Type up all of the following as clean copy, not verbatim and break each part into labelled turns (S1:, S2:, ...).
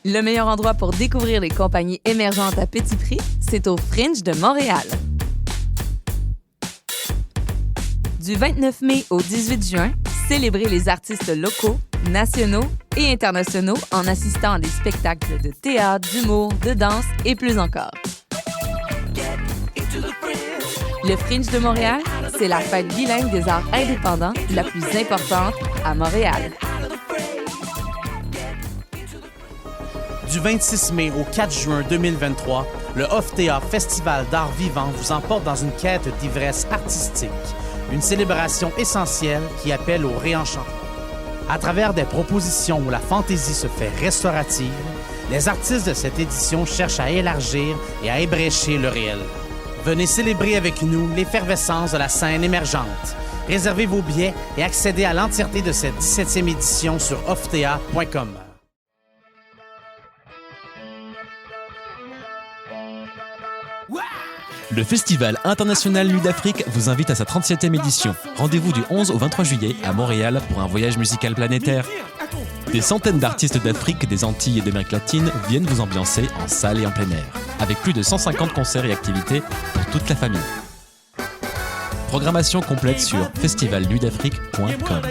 S1: Le meilleur endroit pour découvrir les compagnies émergentes à petit prix, c'est au Fringe de Montréal. Du 29 mai au 18 juin, célébrez les artistes locaux, nationaux et internationaux en assistant à des spectacles de théâtre, d'humour, de danse et plus encore. Le Fringe de Montréal, c'est la fête bilingue des arts indépendants la plus importante à Montréal.
S2: Du 26 mai au 4 juin 2023, le OFTEA Festival d'art vivant vous emporte dans une quête d'ivresse artistique, une célébration essentielle qui appelle au réenchantement. À travers des propositions où la fantaisie se fait restaurative, les artistes de cette édition cherchent à élargir et à ébrécher le réel. Venez célébrer avec nous l'effervescence de la scène émergente. Réservez vos billets et accédez à l'entièreté de cette 17e édition sur oftea.com.
S3: Le Festival international Nuit d'Afrique vous invite à sa 37e édition. Rendez-vous du 11 au 23 juillet à Montréal pour un voyage musical planétaire. Des centaines d'artistes d'Afrique, des Antilles et d'Amérique latine viennent vous ambiancer en salle et en plein air, avec plus de 150 concerts et activités pour toute la famille. Programmation complète sur festivalnuitdafrique.com.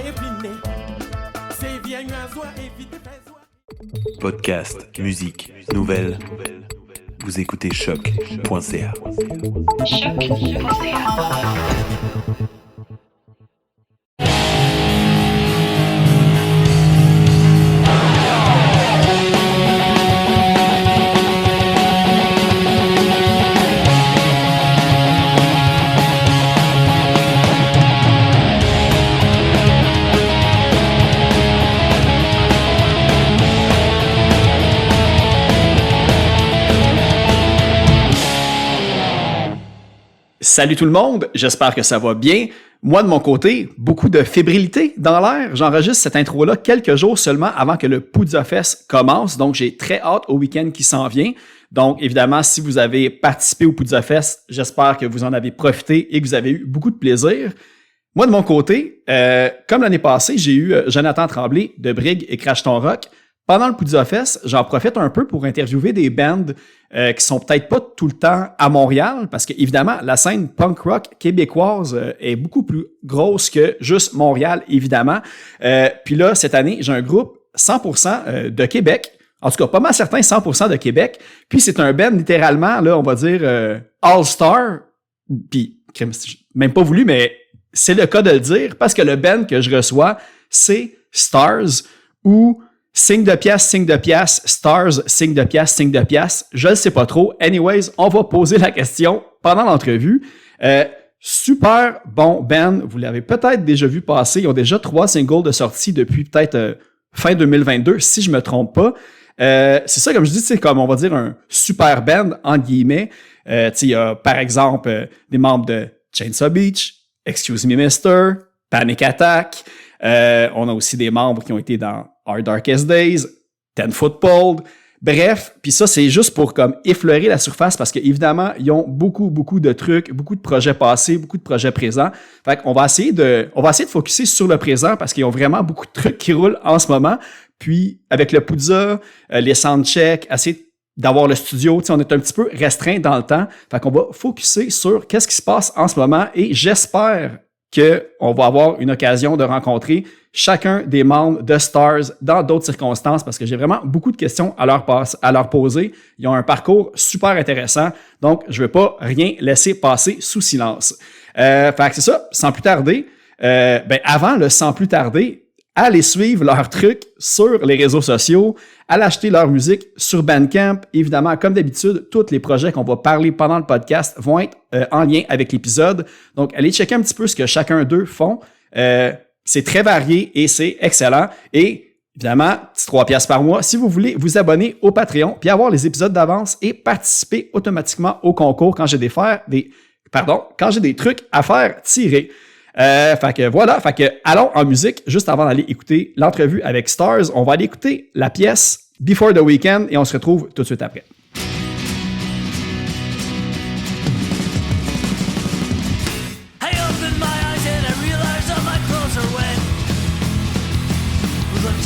S4: Podcast, musique, nouvelles. Vous écoutez choc.ca.
S5: Salut tout le monde, j'espère que ça va bien. Moi, de mon côté, beaucoup de fébrilité dans l'air. J'enregistre cette intro-là quelques jours seulement avant que le Poudza Fest commence, donc j'ai très hâte au week-end qui s'en vient. Donc, évidemment, si vous avez participé au Poudza Fest, j'espère que vous en avez profité et que vous avez eu beaucoup de plaisir. Moi, de mon côté, comme l'année passée, j'ai eu Jonathan Tremblay de Brig et Crash Ton Rock. Pendant le Poudza Fest, j'en profite un peu pour interviewer des bands qui sont peut-être pas tout le temps à Montréal, parce que évidemment, la scène punk rock québécoise est beaucoup plus grosse que juste Montréal, évidemment. Puis là, cette année, j'ai un groupe 100% de Québec. En tout cas, pas mal certain, 100% de Québec. Puis c'est un band littéralement, là, on va dire all-star. Puis, même pas voulu, mais c'est le cas de le dire, parce que le band que je reçois, c'est Stars, ou signe de pièce, Stars, signe de pièce, je ne sais pas trop. Anyways, on va poser la question pendant l'entrevue. Super bon band, vous l'avez peut-être déjà vu passer. Ils ont déjà 3 singles de sortie depuis peut-être fin 2022, si je me trompe pas. C'est ça, comme je dis, c'est comme on va dire un super band, entre guillemets. Il y a par exemple des membres de Chainsaw Beach, Excuse Me Mister, Panic Attack. On a aussi des membres qui ont été dans Our Darkest Days, 10 Football. Bref, puis ça, c'est juste pour comme effleurer la surface parce qu'évidemment, ils ont beaucoup de trucs, beaucoup de projets passés, beaucoup de projets présents. Fait qu'on va essayer de focusser sur le présent parce qu'ils ont vraiment beaucoup de trucs qui roulent en ce moment. Puis, avec le Poudza, les soundchecks, essayer d'avoir le studio, on est un petit peu restreint dans le temps. Fait qu'on va focuser sur qu'est-ce qui se passe en ce moment et j'espère qu'on va avoir une occasion de rencontrer chacun des membres de Stars dans d'autres circonstances parce que j'ai vraiment beaucoup de questions à leur poser. Ils ont un parcours super intéressant, donc je ne vais pas rien laisser passer sous silence. Fait que c'est ça, sans plus tarder. Avant le sans plus tarder, allez suivre leurs trucs sur les réseaux sociaux, allez acheter leur musique sur Bandcamp. Évidemment, comme d'habitude, tous les projets qu'on va parler pendant le podcast vont être en lien avec l'épisode. Donc, allez checker un petit peu ce que chacun d'eux font. C'est très varié et c'est excellent. Et évidemment, petit 3 piastres par mois si vous voulez vous abonner au Patreon puis avoir les épisodes d'avance et participer automatiquement au concours quand j'ai des trucs à faire tirer. Fait que voilà, allons en musique. Juste avant d'aller écouter l'entrevue avec Stars, on va aller écouter la pièce Before the Weekend et on se retrouve tout de suite après.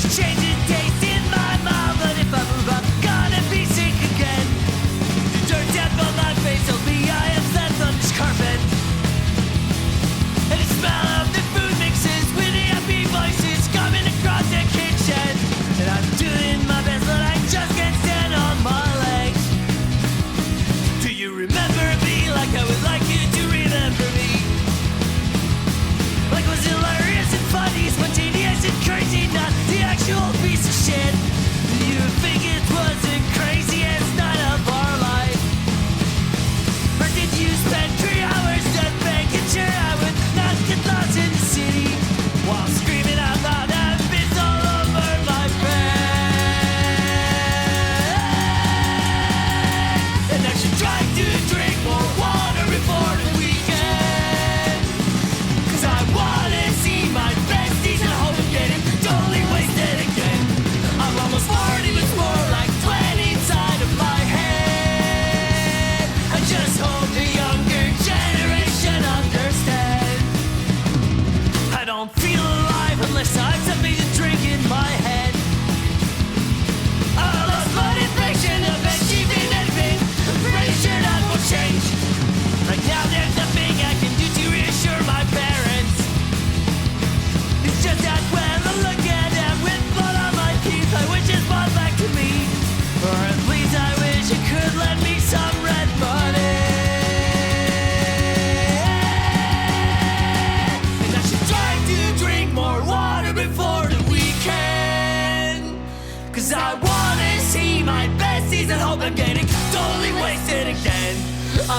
S6: Changing taste in my mouth, but if I move, I'm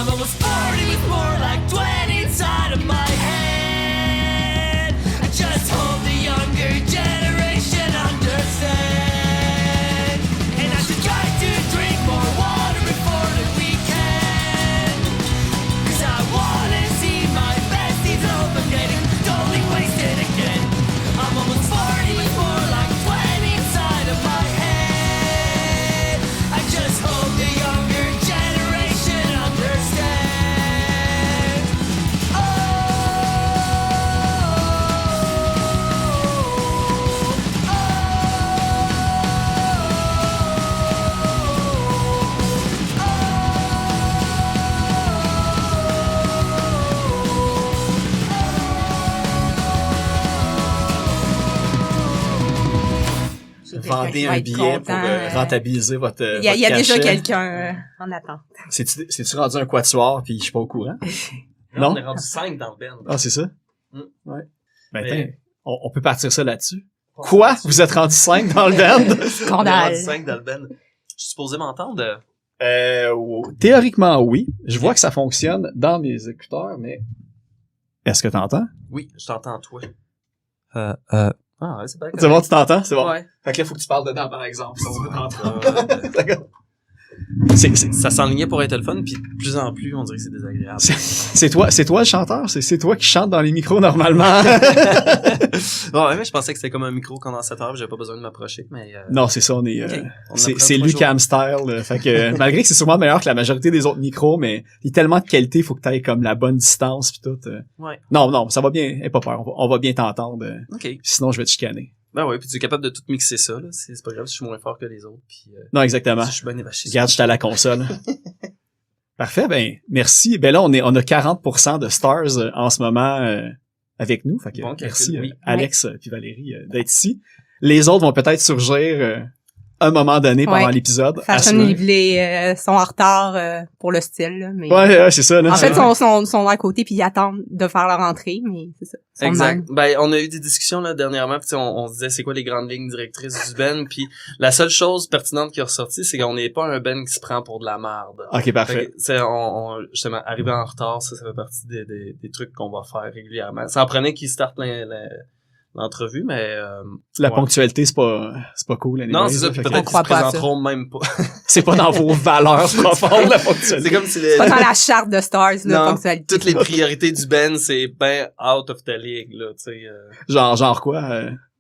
S6: I'm almost 40 with more like 20 inside of my head. I just hope the younger generation understand. And I should try to drink more water before the weekend. 'Cause I wanna see my besties open, getting totally wasted again. I'm almost 40 with more like 20 inside of my head. I just hope the younger generation understands.
S5: Vendez
S7: Je vais
S5: un
S7: être
S5: billet pour
S7: content.
S5: rentabiliser votre
S7: Il y a déjà
S5: cachet.
S7: quelqu'un en attente.
S5: C'est-tu rendu un quatuor puis je suis pas au courant?
S8: Non, on est rendu 5 dans le band.
S5: Ah, c'est ça?
S8: Mm.
S5: Ouais. Ben,
S8: Mais-
S5: tiens, on peut partir ça là-dessus. Quoi? Vous êtes rendu 5 dans le band?
S8: On est
S7: Scandale.
S8: rendu 5 dans le band. Je suis supposé m'entendre.
S5: Théoriquement, oui. Je vois que ça fonctionne dans mes écouteurs, mais est-ce que t'entends?
S8: Oui, je t'entends, toi. Ah, ouais, c'est bien.
S5: C'est bon, tu t'entends? C'est bon.
S8: Ouais.
S5: Fait que là, faut que tu parles dedans, par exemple. Si on veut t'entendre.
S8: Euh,
S5: D'accord.
S8: ça s'enlignait pour être le fun, puis de plus en plus, on dirait que c'est désagréable.
S5: C'est toi le chanteur? C'est toi qui chante dans les micros normalement?
S8: Bon, ouais, mais je pensais que c'était comme un micro condensateur, j'avais pas besoin de m'approcher, mais...
S5: Non, c'est ça, on est...
S8: ok. On
S5: C'est
S8: apprend tous les
S5: Lucam style. Fait que malgré que c'est sûrement meilleur que la majorité des autres micros, mais il y a tellement de qualité, il faut que tu aies comme la bonne distance puis tout.
S8: jours. Ouais.
S5: Non, ça va bien. Aie pas peur. On va bien t'entendre.
S8: OK.
S5: Sinon, je vais te chicaner.
S8: Ben ouais, puis tu es capable de tout mixer ça, là. C'est pas grave si je suis moins fort que les autres, puis...
S5: Non, exactement.
S8: si je suis bien évaché.
S5: Regarde, j'étais à la console. Parfait, ben merci. Ben là, on a 40% de stars en ce moment avec nous. Fait que
S8: Bon calcul,
S5: merci
S8: oui.
S5: Alex puis Valérie d'être ici. Les autres vont peut-être surgir à un moment donné pendant
S7: Ouais.
S5: l'épisode.
S7: Fashion
S5: Assurément.
S7: Lively sont en retard pour le style, là, mais...
S5: Ouais, c'est ça. Là,
S7: En fait,
S5: c'est-
S7: ils sont à côté puis ils attendent de faire leur entrée, mais c'est ça. Ils sont de
S8: Exact.
S7: même.
S8: Ben, on a eu des discussions là dernièrement, puis on se disait c'est quoi les grandes lignes directrices du band, puis la seule chose pertinente qui est ressortie, c'est qu'on n'est pas un band qui se prend pour de la merde.
S5: Ok, parfait.
S8: Fait que, tu sais, justement, arriver en retard, ça fait partie des trucs qu'on va faire régulièrement. Ça en prenait qui start l'entrevue, mais
S5: La
S8: ouais.
S5: ponctualité, c'est pas cool.
S8: non, c'est ça, puis
S5: Fait que
S8: peut-être qu'ils se
S7: croit pas à ça.
S8: présenteront même pas.
S5: c'est pas dans vos valeurs profondes, la ponctualité.
S8: C'est comme si
S7: C'est pas dans la charte de Stars, là,
S8: Non,
S7: ponctualité.
S8: toutes les priorités du band, c'est ben out of the league, là, tu sais.
S5: Genre quoi?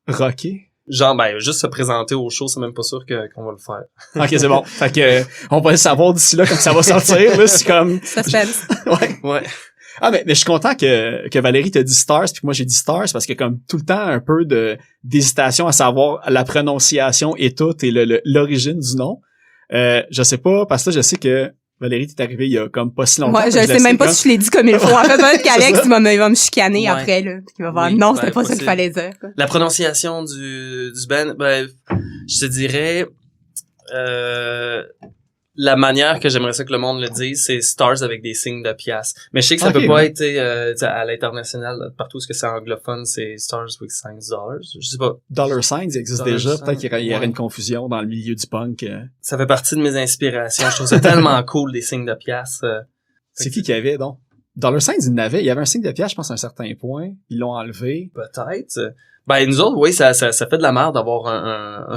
S5: Rocker?
S8: Genre, ben, juste se présenter au show, c'est même pas sûr qu'on va le faire.
S5: Ok, c'est bon. Fait que on va le savoir d'ici là quand ça va sortir. Là, c'est comme...
S7: Suspense.
S5: Ouais.
S8: Ouais.
S5: Ah, mais je suis content que Valérie t'a dit Stars puis que moi j'ai dit Stars parce que comme tout le temps un peu d'hésitation à savoir la prononciation et tout et l'origine du nom. Je sais pas, parce que là, je sais que Valérie t'es arrivée il y a comme pas si longtemps.
S7: Moi, je
S5: Fait que
S7: sais même pas
S5: comme-
S7: si je l'ai dit comme il faut. En fait, peut-être qu'Alex,
S5: C'est ça.
S7: il va me chicaner
S8: Ouais.
S7: après, là. Puis il va voir,
S8: Oui,
S7: non,
S8: ben,
S7: c'était pas ça qu'il
S8: possible.
S7: fallait dire, quoi.
S8: La prononciation du band, ben, je te dirais, la manière que j'aimerais ça que le monde le dise, c'est Stars avec des signes de pièces. Mais je sais que ça
S5: Ok,
S8: peut pas
S5: ouais.
S8: être, tu sais, à l'international, là, partout où ce que c'est anglophone, c'est Stars with $5. Je sais pas.
S5: Dollar Signs, il existe
S8: Dollar
S5: déjà.
S8: Signs,
S5: Peut-être qu'il y aurait
S8: ouais.
S5: une confusion dans le milieu du punk.
S8: Ça fait partie de mes inspirations. Je trouve ça tellement cool, des signes de pièces.
S5: C'est qui avait, donc? Dollar Signs, il y avait un signe de pièce, je pense, à un certain point. Ils l'ont enlevé.
S8: Peut-être. Ben, nous autres, oui, ça fait de la merde d'avoir un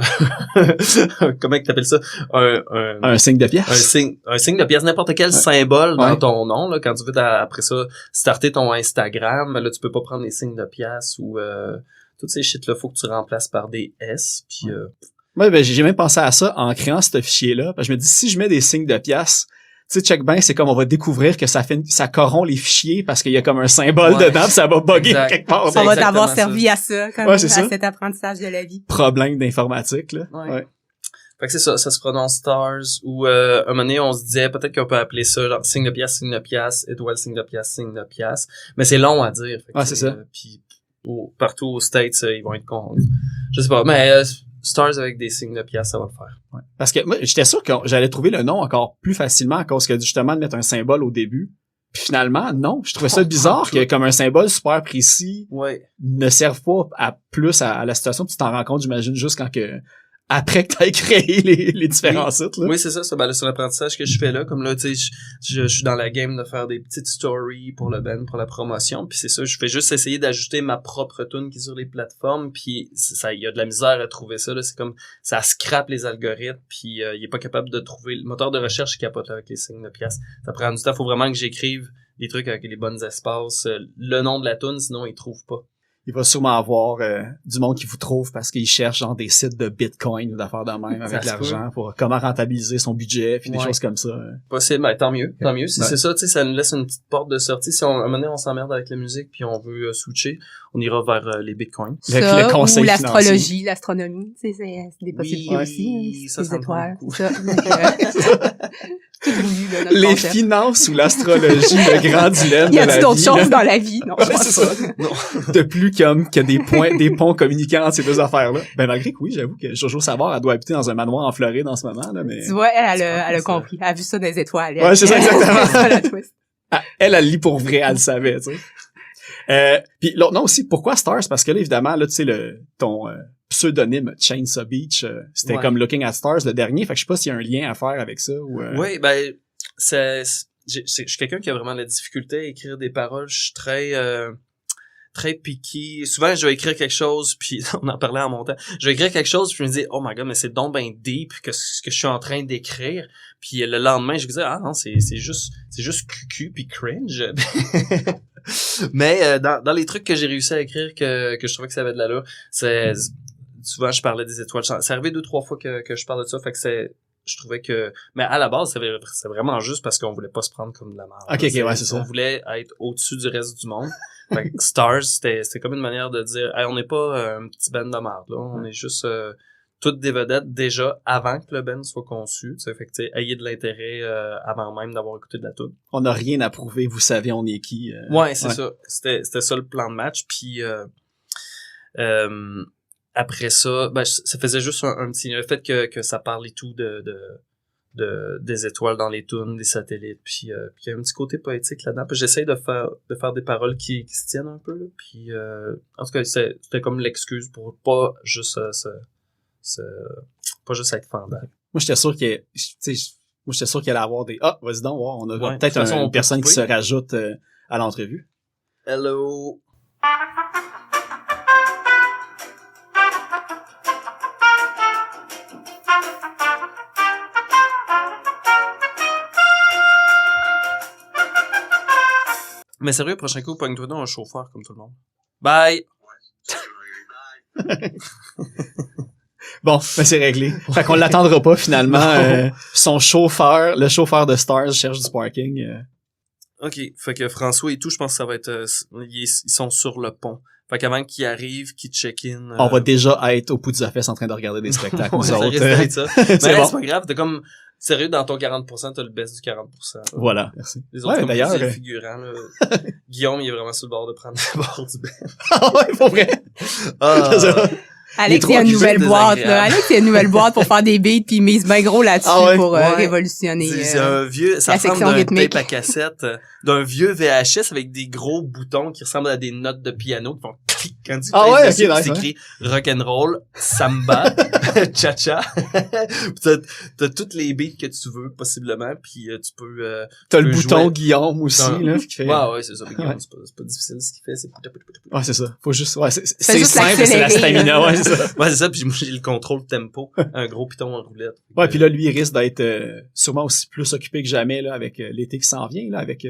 S8: comment que t'appelles ça?
S5: Un signe de pièce?
S8: Un signe de pièce, n'importe quel symbole dans
S5: Ouais.
S8: ton nom, là, quand tu veux après ça starter ton Instagram, là, tu peux pas prendre les signes de pièce ou toutes ces shit-là, faut que tu remplaces par des S, puis
S5: Ouais, ben, j'ai même pensé à ça en créant ce fichier-là. Parce que je me dis, si je mets des signes de pièce, tu sais, check bien, c'est comme on va découvrir que ça corrompt les fichiers parce qu'il y a comme un symbole
S8: Ouais.
S5: dedans pis ça va bugger
S8: Exact.
S5: quelque part.
S8: C'est
S7: On va
S8: exactement
S7: t'avoir
S8: ça.
S7: servi à ça, comme
S5: Ouais,
S7: à
S5: c'est ça.
S7: cet apprentissage de la vie.
S5: Problème d'informatique, là.
S8: Ouais. Fait que c'est ça se prononce Stars, ou un moment donné, on se disait, peut-être qu'on peut appeler ça, genre, signe de pièce, étoile, signe de pièce, mais c'est long à dire. Fait que
S5: Ouais, c'est ça.
S8: Puis partout aux States, ils vont être cons. Je sais pas, mais Stars avec des signes de pièce, ça va le faire.
S5: Ouais. Parce que moi, j'étais sûr que j'allais trouver le nom encore plus facilement à cause que justement de mettre un symbole au début. Puis finalement, non. Je trouvais ça bizarre que comme un symbole super précis
S8: Ouais.
S5: ne serve pas à plus à la situation. Tu t'en rends compte, j'imagine, juste quand que après que t'aies créé les différents sites, là.
S8: Oui, c'est ça. Ben, là, c'est l'apprentissage que je fais là. Comme là, tu sais, je suis dans la game de faire des petites stories pour le band, pour la promotion. Puis c'est ça, je fais juste essayer d'ajouter ma propre tune qui est sur les plateformes. Puis ça, il y a de la misère à trouver ça. Là, c'est comme ça scrape les algorithmes. Puis il est pas capable de trouver. Le moteur de recherche est capote avec les signes de pièces. Ça prend du temps. Faut vraiment que j'écrive des trucs avec les bonnes espaces, le nom de la tune, sinon ils trouvent pas.
S5: Il va sûrement avoir du monde qui vous trouve parce qu'il cherche genre des sites de Bitcoin ou d'affaires de même avec
S8: se
S5: l'argent pour comment rentabiliser son budget puis des choses comme ça.
S8: Possible, ben, tant mieux. Si
S5: Ouais.
S8: c'est ça, tu sais, ça nous laisse une petite porte de sortie. Si à un moment donné, on s'emmerde avec la musique puis on veut switcher, on ira vers les bitcoins.
S5: Le conseil
S7: ou
S5: financier.
S7: l'astrologie, l'astronomie, tu sais, c'est des possibilités
S8: Oui,
S7: aussi.
S8: ça
S7: Les
S8: me
S7: étoiles,
S8: beaucoup.
S7: ça. Donc, tout voulu, là, notre
S5: Les
S7: concept.
S5: finances ou l'astrologie, le grand dilemme
S7: Y
S5: de
S7: a-t-il
S5: la
S7: d'autres
S5: vie,
S7: choses
S5: là.
S7: dans la vie? Non, je
S5: Ouais,
S7: pense
S5: c'est ça.
S7: pas.
S5: De plus comme qu'il y a des ponts communiquants entre ces deux affaires-là. Ben malgré que oui, j'avoue que Jojo Savard, elle doit habiter dans un manoir en Floride en ce moment, là, mais
S7: Tu vois, elle a
S8: ça.
S7: compris. Elle a vu ça dans les étoiles.
S5: Ouais, c'est ça, exactement.
S7: C'est ça, la twist.
S5: elle lit pour vrai, elle le savait, tu sais. Puis l'autre nom aussi, pourquoi Stars? Parce que là, évidemment, là, tu sais, ton pseudonyme Chainsaw Beach, c'était
S8: Ouais.
S5: comme Looking at Stars, le dernier. Fait que je sais pas s'il y a un lien à faire avec ça ou...
S8: Oui, ben, je suis quelqu'un qui a vraiment la difficulté à écrire des paroles. Je suis très picky. Souvent, je vais écrire quelque chose, puis on en parlait en montant. Je vais écrire quelque chose, puis je me dis, oh my god, mais c'est donc ben deep que ce que je suis en train d'écrire. Puis le lendemain, je me disais, ah non, c'est juste cucu puis cringe. Mais dans les trucs que j'ai réussi à écrire que je trouvais que ça avait de l'allure, c'est souvent je parlais des étoiles. C'est arrivé 2-3 fois que je parle de ça, fait que je trouvais que, mais à la base, c'est vraiment juste parce qu'on voulait pas se prendre comme de la merde.
S5: Ok, ouais, c'est ça.
S8: On voulait être au-dessus du reste du monde. Fait que Stars, c'était comme une manière de dire, hey, on n'est pas un petit band de merde, là. On est juste toutes des vedettes déjà avant que le band soit conçu. Fait que, tu sais, ayez de l'intérêt avant même d'avoir écouté de la toute.
S5: On n'a rien à prouver, vous savez on est qui.
S8: Ouais, c'est ça. C'était ça le plan de match. Puis après ça, ben ça faisait juste un petit le fait que ça parle et tout des étoiles dans les tunes, des satellites, puis il y a un petit côté poétique là-dedans. Puis j'essaye de faire des paroles qui se tiennent un peu là. Puis en tout cas, c'était comme l'excuse pour pas juste pas juste être fendant.
S5: Moi, j'étais sûr qu'il allait avoir des... Ah, vas-y donc, on a
S8: Ouais,
S5: peut-être
S8: de toute façon,
S5: une
S8: on
S5: personne
S8: peut
S5: qui se
S8: couper.
S5: rajoute à l'entrevue.
S8: Hello. Mais sérieux, prochain coup, pogne-toi donc un chauffeur comme tout le monde. Bye!
S5: Bon, ben c'est réglé. Fait qu'on l'attendra pas finalement. Son chauffeur, le chauffeur de Stars cherche du parking.
S8: OK, fait que François et tout, je pense que ça va être... ils sont sur le pont. Fait qu'avant qu'ils arrivent, qu'ils check-in...
S5: On va déjà être au Pouza Fest en train de regarder des spectacles, nous
S8: ça
S5: autres.
S8: risque d'être ça.
S5: C'est
S8: Mais
S5: bon.
S8: c'est pas grave, t'es comme... Sérieux, dans ton 40%, t'as le baisse du 40%. là.
S5: Voilà, merci.
S8: Les autres,
S5: Ouais,
S8: comme
S5: d'ailleurs,
S8: vous, c'est le figurant, là. Guillaume, il est vraiment sur le bord de prendre le bord du Ben.
S5: Ah ouais, pour vrai.
S7: Alex,
S5: trop
S7: il y a une
S8: occupé,
S7: nouvelle boîte,
S8: désagréable.
S7: là. Alex, il y a une nouvelle boîte pour faire des beats, puis il mise bien gros là-dessus
S5: Ah ouais?
S7: pour
S8: Ouais.
S7: révolutionner.
S8: C'est un vieux, ça
S7: la
S8: ressemble
S7: section
S8: d'un
S7: rythmique.
S8: tape à cassette, d'un vieux VHS avec des gros boutons qui ressemblent à des notes de piano qui font clic quand tu
S5: Ah
S8: pèses
S5: ouais,
S8: dessus,
S5: ok,
S8: puis
S5: nice,
S8: c'est écrit rock'n'roll, samba, cha-cha. T'as toutes les beats que tu veux, possiblement, puis tu peux...
S5: T'as le
S8: peux
S5: bouton
S8: jouer.
S5: Guillaume aussi,
S8: Dans-
S5: là, qui fait...
S8: Ouais, c'est ça. mais
S5: Ouais.
S8: c'est pas difficile ce qu'il fait, c'est...
S5: Ouais, c'est ça. Faut juste... Ouais, c'est
S7: juste
S5: simple, c'est la
S7: l'accélérer,
S5: stamina,
S7: là.
S5: ouais, c'est ça.
S8: Ouais, c'est ça, puis moi j'ai le contrôle tempo, un gros piton en roulette.
S5: Ouais, puis là, lui, il risque d'être sûrement aussi plus occupé que jamais là avec l'été qui s'en vient, là, avec tu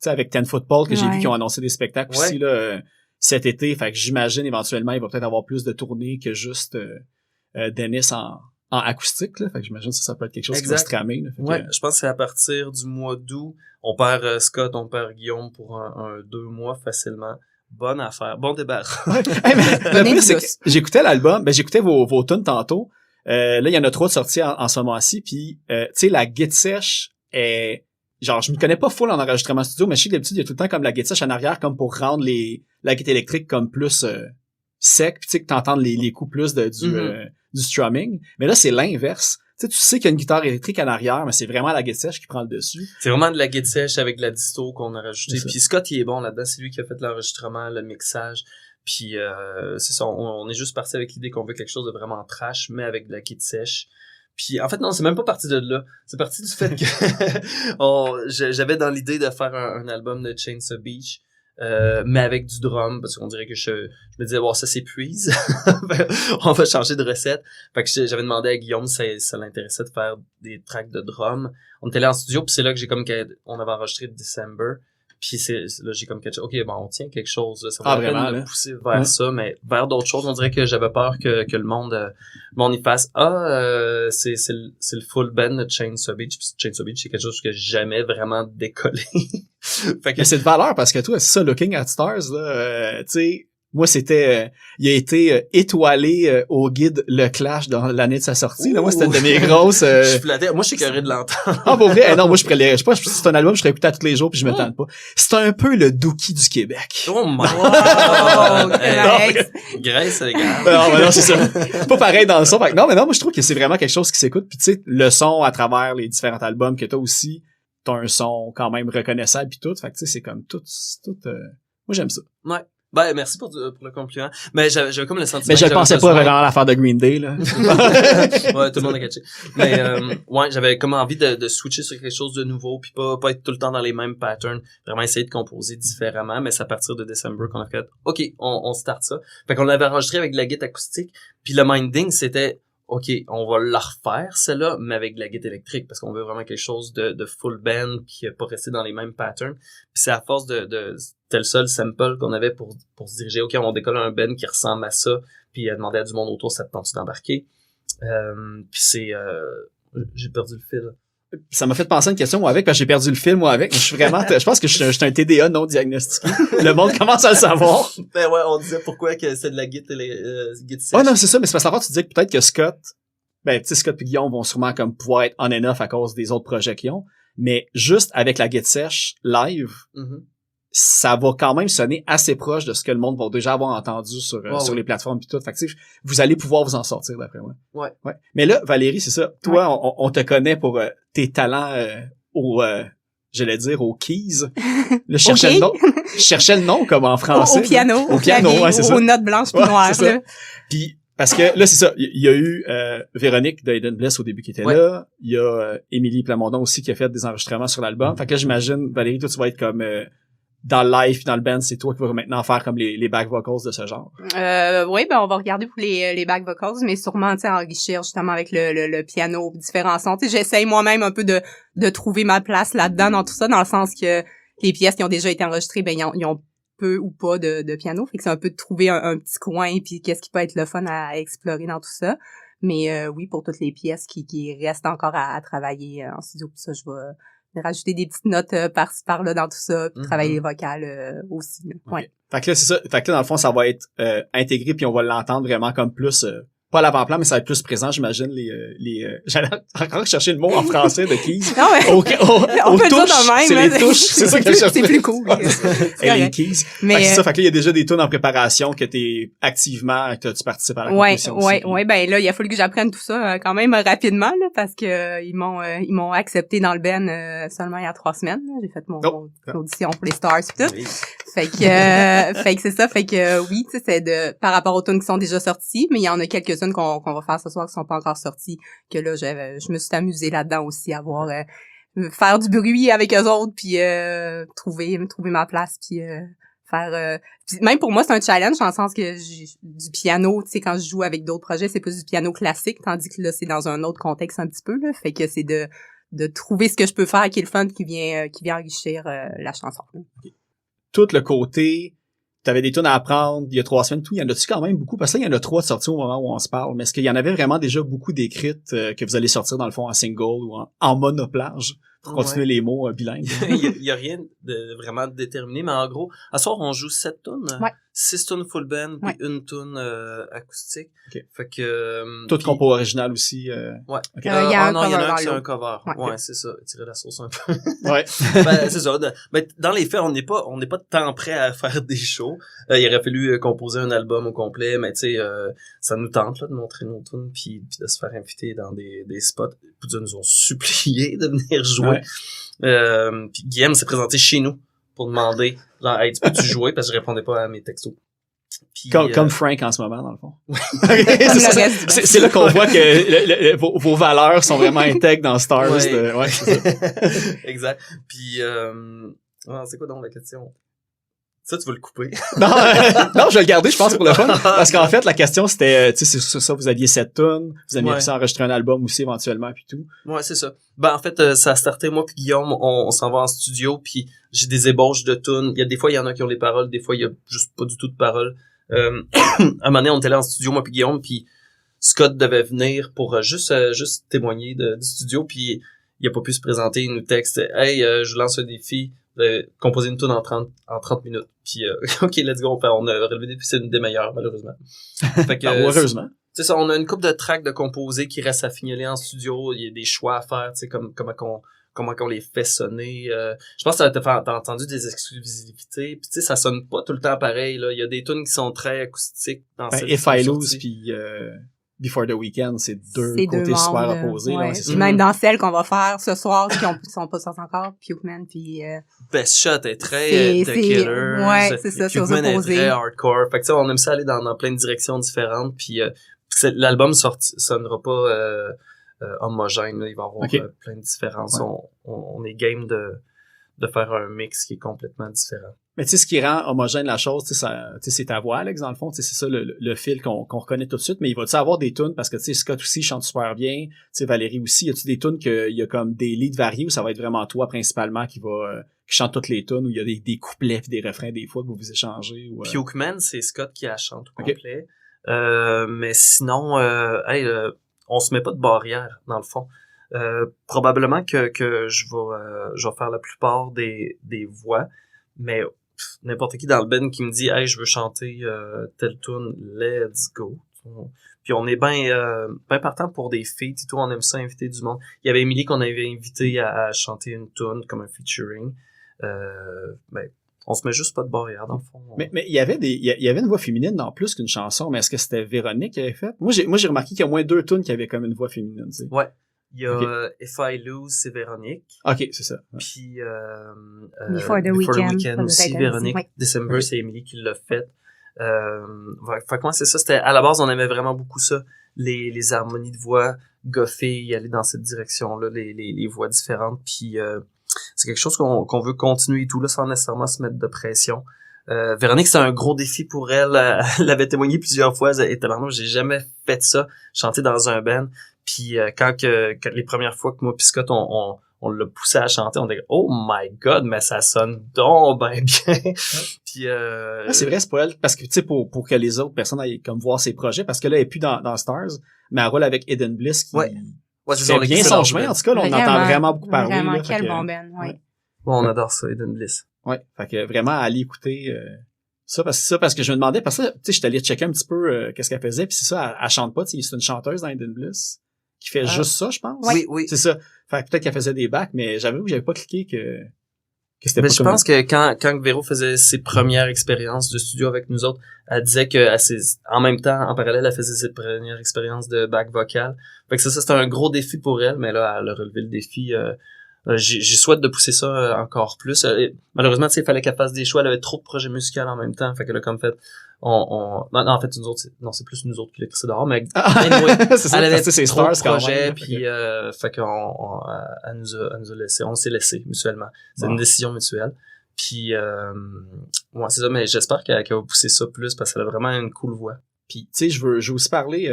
S5: sais, avec Ten Football, que j'ai
S7: Ouais.
S5: vu qu'ils ont annoncé des spectacles
S8: Ouais.
S5: aussi là cet été. Fait que j'imagine éventuellement, il va peut-être avoir plus de tournées que juste Dennis en acoustique. Là. Fait que j'imagine que ça peut être quelque chose qui va se
S8: Exact.
S5: tramer. Là. Fait que,
S8: Ouais, je pense que c'est à partir du mois d'août. On perd Scott, on perd Guillaume pour un 2 mois facilement. Bonne affaire, bon débarras.
S5: Hey, mais le
S7: Donnez
S5: pire, c'est
S7: plus.
S5: que j'écoutais l'album, j'écoutais vos tunes tantôt. Là, il y en a 3 de sortis en ce mois-ci, puis tu sais, la guide sèche est... Genre, je me connais pas full en enregistrement studio, mais je sais que d'habitude, il y a tout le temps comme la guide sèche en arrière, comme pour rendre la guide électrique comme plus sec, puis tu sais, que t'entends les coups plus du strumming. Mais là, c'est l'inverse. Tu sais qu'il y a une guitare électrique en arrière, mais c'est vraiment la guide sèche qui prend le dessus.
S8: C'est vraiment de la guide sèche avec de la disto qu'on a rajouté.
S5: C'est ça.
S8: Puis Scott, il est bon là-dedans. C'est lui qui a fait l'enregistrement, le mixage. Puis c'est ça, on est juste parti avec l'idée qu'on veut quelque chose de vraiment trash, mais avec de la guide sèche. Puis en fait non, c'est même pas parti de là. C'est parti du fait que j'avais dans l'idée de faire un album de Chainsaw Beach, mais avec du drum, parce qu'on dirait que je me disais bon, ça s'épuise. On va changer de recette. Fait que j'avais demandé à Guillaume si ça l'intéressait de faire des tracks de drum. On était là en studio, puis c'est là que on avait enregistré December. Puis là j'ai comme quelque chose, ok, bon, on tient quelque chose, là. Ça va
S5: vraiment,
S8: me
S5: là?
S8: pousser vers ça, mais vers d'autres choses. On dirait que j'avais peur que le monde y fasse c'est le full band de Chainsaw Beach. Puis Chainsaw Beach, c'est quelque chose que j'ai jamais vraiment décollé. Fait que
S5: Mais c'est de valeur parce que toi, c'est ça, Looking at Stars, là, tu sais, moi, c'était, il a été étoilé au guide Le Clash dans l'année de sa sortie. Là, moi, c'était une de mes grosses...
S8: je suis flatté. Moi, je suis carré de l'entendre.
S5: Ah, pour vrai? Non, moi, je sais pas, c'est un album, je serais écouté à tous les jours puis je me tente pas. C'est un peu le Dookie du Québec.
S8: Oh my
S7: Wow,
S8: god!
S7: Grace.
S8: Grace, les gars.
S5: Non, c'est ça. Pas pareil dans le son. Fait que non, moi, je trouve que c'est vraiment quelque chose qui s'écoute. Puis tu sais, le son à travers les différents albums que t'as aussi, t'as un son quand même reconnaissable puis tout. Fait que tu sais, c'est comme tout, moi, j'aime ça.
S8: Ouais. Ben, merci pour le compliment. Mais j'avais comme le sentiment.
S5: Mais je
S8: que j'avais
S5: pensais pas
S8: besoin-
S5: vraiment à l'affaire de Green Day, là.
S8: Ouais, tout le monde a catché. Mais ouais, j'avais comme envie de switcher sur quelque chose de nouveau, puis pas être tout le temps dans les mêmes patterns, vraiment essayer de composer différemment. Mais c'est à partir de December qu'on a fait OK, on start ça. Fait qu'on l'avait enregistré avec de la guitare acoustique, puis le minding c'était OK, on va la refaire celle-là, mais avec de la guitare électrique, parce qu'on veut vraiment quelque chose de full band qui pas rester dans les mêmes patterns. Puis c'est à force de c'était le seul sample qu'on avait pour se diriger. OK, on décolle un band qui ressemble à ça, puis demander à du monde autour, ça te tente d'embarquer. Puis j'ai perdu le fil.
S5: Ça m'a fait penser à une question, moi, avec, parce que j'ai perdu le fil, moi, avec. Je suis vraiment, je pense que je suis un TDA non diagnostiqué. Le monde commence à le savoir.
S8: Ben ouais, on disait pourquoi que c'est de la guitare sèche.
S5: Oh non, c'est ça, mais c'est parce que tu disais que peut-être que Scott et Guillaume vont sûrement comme pouvoir être on and off à cause des autres projets qu'ils ont. Mais juste avec la guitare sèche live,
S8: Mhm.
S5: ça va quand même sonner assez proche de ce que le monde va déjà avoir entendu sur
S8: Ouais.
S5: les plateformes pis tout. Fait que tu sais, vous allez pouvoir vous en sortir d'après moi.
S8: Ouais.
S5: Mais là, Valérie, c'est ça. Toi, on te connaît pour tes talents j'allais dire aux keys. Là, je cherchais
S7: Ok.
S5: le nom. Je cherchais le nom comme en français.
S7: Au piano.
S5: Au piano,
S7: clavier,
S5: ouais, c'est ça.
S7: aux notes blanches puis
S5: Ouais,
S7: noires,
S5: c'est ça.
S7: là.
S5: Puis parce que là, c'est ça. Il y a eu Véronique de Eden Bliss au début qui était
S8: Ouais.
S5: là. Il y a Émilie Plamondon aussi qui a fait des enregistrements sur l'album. Fait que là, j'imagine, Valérie, toi, tu vas être comme dans le live puis dans le band, c'est toi qui vas maintenant faire comme les back vocals de ce genre.
S7: Oui, ben on va regarder pour les back vocals, mais sûrement, tu sais, enrichir justement avec le piano, différents sons. Tu sais, j'essaye moi-même un peu de trouver ma place là-dedans dans tout ça, dans le sens que les pièces qui ont déjà été enregistrées, ben ils ont peu ou pas de piano, fait que c'est un peu de trouver un petit coin puis qu'est-ce qui peut être le fun à explorer dans tout ça. Mais oui, pour toutes les pièces qui restent encore à travailler en studio, puis ça, je vais rajouter des petites notes par-ci par-là dans tout ça, puis travailler les vocales aussi. Là. Ouais.
S5: Fait que là, c'est ça. Fait que là, dans le fond, ça va être intégré puis on va l'entendre vraiment comme plus pas à l'avant-plan, mais ça va être plus présent, j'imagine, j'allais encore chercher le mot en français de keys.
S7: Non, ouais.
S5: Aux
S7: On peut le dire
S5: touches,
S7: de même.
S5: c'est
S7: là.
S5: les touches, c'est ça que je cherchais.
S7: C'est plus cool.
S5: Et les keys.
S7: Mais
S5: Fait que c'est ça, fait que là, il y a déjà des tunes en préparation que t'es activement, que tu participes à la composition aussi.
S7: Ouais, ben là, il a fallu que j'apprenne tout ça quand même rapidement, là, parce que ils m'ont accepté dans le band seulement il y a 3 semaines. Là. J'ai fait mon audition pour les Stars et tout.
S8: Oui.
S7: Fait que c'est ça, fait que oui, tu sais, c'est par rapport aux tunes qui sont déjà sorties, mais il y en a quelques-unes qu'on va faire ce soir qui sont pas encore sorties, que là, je me suis amusée là-dedans aussi à voir faire du bruit avec eux autres, puis trouver ma place, puis faire puis même pour moi c'est un challenge dans le sens que du piano, tu sais, quand je joue avec d'autres projets c'est plus du piano classique, tandis que là c'est dans un autre contexte un petit peu là, fait que c'est de trouver ce que je peux faire qui est le fun, qui vient enrichir la chanson.
S5: Tout le côté, t'avais des tunes à apprendre il y a 3 semaines, tout, il y en a-tu quand même beaucoup? Parce que là, il y en a 3 de sorties au moment où on se parle, mais est-ce qu'il y en avait vraiment déjà beaucoup d'écrites que vous allez sortir dans le fond en single ou en monoplage? Pour continuer les mots bilingues.
S8: il y a rien de vraiment déterminé, mais en gros, à ce soir, on joue 7 tunes.
S7: Ouais.
S8: 6 tunes full band,
S7: Ouais.
S8: puis une tune acoustique.
S5: Okay.
S8: Fait que...
S5: Tout
S8: puis-
S5: compo original aussi.
S8: Ouais.
S5: Ok.
S7: Il y a un
S8: non, il y en
S7: cover
S8: a un
S7: dans
S8: qui c'est
S7: l'autre.
S8: un cover.
S7: Ouais.
S8: Ouais, c'est ça. Tirer la sauce un peu.
S5: Ouais.
S8: Ben, c'est ça. Ben, dans les faits, on n'est pas tant prêt à faire des shows. Il aurait fallu composer un album au complet, mais tu sais, ça nous tente là de montrer nos tunes puis de se faire inviter dans des spots. Ils nous ont supplié de venir jouer.
S5: Ouais.
S8: Puis Guillaume s'est présenté chez nous pour demander genre, hey, tu peux-tu jouer, parce que je répondais pas à mes textos. Puis,
S5: Comme Frank en ce moment, dans le fond.
S7: Comme le
S5: c'est, ça.
S7: reste du
S5: C'est là qu'on voit que vos valeurs sont vraiment intègres dans Stars.
S8: Ouais.
S5: Ouais, c'est ça.
S8: exact. Puis, c'est quoi donc la question? Ça, tu veux le couper?
S5: non, je vais le garder, je pense, pour le fun. Parce qu'en fait, la question, c'était, tu sais, c'est ça, vous aviez 7 tunes, vous aviez
S8: Ouais.
S5: réussi à enregistrer un album aussi, éventuellement, puis tout.
S8: Ouais, c'est ça. Ben, en fait, ça a starté, moi puis Guillaume, on s'en va en studio, puis j'ai des ébauches de tunes. Des fois, il y en a qui ont les paroles, des fois, il y a juste pas du tout de paroles. À un moment donné, on était là en studio, moi puis Guillaume, puis Scott devait venir pour juste témoigner du studio, puis il a pas pu se présenter, il nous texte « Hey, je lance un défi, composer une tune en 30 minutes. » Puis OK, let's go, on a relevé des défis, c'est une des meilleures, malheureusement. Fait que,
S5: Heureusement.
S8: c'est ça, on a une couple de tracks de composés qui restent à fignoler en studio, il y a des choix à faire, tu sais, comment qu'on les fait sonner. Je pense que t'as entendu des exclusivités, puis tu sais, ça sonne pas tout le temps pareil, là. Il y a des tunes qui sont très acoustiques dans
S5: Ben,
S8: cette
S5: If I Lose puis Before the Weekend, c'est deux
S7: C'est
S5: côtés
S7: deux
S5: super
S7: mondes,
S5: opposés.
S7: ouais.
S5: Là, c'est
S7: Puis
S5: ça.
S7: même dans celles qu'on va faire ce soir, qui sont pas sorties encore, Pukeman, puis
S8: Best Shot est très
S7: C'est-
S8: The
S7: c'est-
S8: Killers.
S7: ouais, c'est ça, c'est aux
S8: Pukeman est
S7: opposés.
S8: très hardcore. Fait que tu sais, on aime ça aller dans plein de directions différentes, puis l'album sonnera pas homogène, là. Il va y avoir
S5: Ok.
S8: plein de différences.
S5: Ouais.
S8: On est game de faire un mix qui est complètement différent.
S5: Mais tu sais, ce qui rend homogène la chose, tu sais, c'est ta voix, Alex, dans le fond. Tu sais, c'est ça le fil qu'on reconnaît tout de suite. Mais il va-tu avoir des tunes? Parce que tu sais, Scott aussi chante super bien. Tu sais, Valérie aussi. Y a-tu des tunes qu'il y a comme des leads variés ou ça va être vraiment toi principalement qui chante toutes les tunes, où il y a des couplets pis des refrains des fois que vous échangez? Ou,
S8: Pukeman, c'est Scott qui la chante au
S5: Ok.
S8: complet. Mais sinon, on se met pas de barrière, dans le fond. Probablement que je vais faire la plupart des voix, mais n'importe qui dans le band qui me dit « Hey, je veux chanter telle tune, let's go ». Puis on est bien partant pour des feats et tout, on aime ça inviter du monde. Il y avait Émilie qu'on avait invité à chanter une tune comme un featuring. Ben, on se met juste pas de barrière dans le fond.
S5: Mais il y avait une voix féminine dans plus qu'une chanson, mais est-ce que c'était Véronique qui avait fait? Moi j'ai remarqué qu'il y a au moins 2 tunes qui avaient comme une voix féminine, tu sais.
S8: Ouais. Il y a
S5: Ok.
S8: If I Lose, c'est Véronique.
S5: OK, c'est ça. Ouais.
S8: Puis
S7: Before the Weekend, ça doit
S8: aussi,
S7: être
S8: Véronique.
S7: ouais.
S8: December, c'est Emily qui l'a fait. Fait que moi, c'est ça. C'était à la base, on aimait vraiment beaucoup ça. Les harmonies de voix, goffer, aller dans cette direction-là, les voix différentes. Puis c'est quelque chose qu'on veut continuer et tout, là, sans nécessairement se mettre de pression. Véronique, c'est un gros défi pour elle. Elle avait témoigné plusieurs fois. Elle était vraiment, j'ai jamais fait ça, chanter dans un band. Puis quand les premières fois que moi pis Scott, on l'a poussé à chanter, on était oh my god, mais ça sonne donc ben bien. Puis
S5: C'est vrai, c'est pour elle, parce que, tu sais, pour que les autres personnes aillent comme voir ses projets, parce que là, elle est plus dans Stars, mais elle roule avec Eden Bliss qui
S8: Ouais, c'est
S5: fait
S8: ça,
S5: bien son chemin. En tout cas, là, on entend vraiment beaucoup parler.
S7: Vraiment,
S5: là, fait
S7: quel
S5: que-
S7: bon band, oui.
S8: Bon, on adore ça, Eden Bliss.
S5: Ouais, fait que vraiment, aller écouter ça, parce que je me demandais, parce que, tu sais, j'étais allé checker un petit peu qu'est-ce qu'elle faisait, puis c'est ça, elle chante pas, tu sais, c'est une chanteuse dans Eden Bliss, qui fait juste ça, je pense.
S8: Oui.
S5: C'est ça. Fait que peut-être qu'elle faisait des bacs, mais j'avoue que j'avais pas cliqué que c'était
S8: Mais
S5: pas
S8: je
S5: comme-
S8: pense que quand Véro faisait ses premières expériences de studio avec nous autres, elle disait que en même temps, en parallèle, elle faisait ses premières expériences de back vocal. Fait que ça c'était un gros défi pour elle, mais là, elle a relevé le défi. J'ai souhaite de pousser ça encore plus. Malheureusement, tu sais, il fallait qu'elle fasse des choix. Elle avait trop de projets musicaux en même temps. Fait que là, comme fait, non, en fait, nous autres, c'est plus nous autres qui l'écrivons dehors, mais anyway,
S5: c'est ça,
S8: elle avait
S5: parce que c'est
S8: trop de
S5: Stars quand
S8: projets,
S5: même.
S8: puis fait elle nous a laissé, on s'est laissé mutuellement. C'est
S5: Bon.
S8: une décision mutuelle. Puis ouais, c'est ça, mais j'espère qu'elle va pousser ça plus parce qu'elle a vraiment une cool voix.
S5: Puis, tu sais, je veux aussi parler,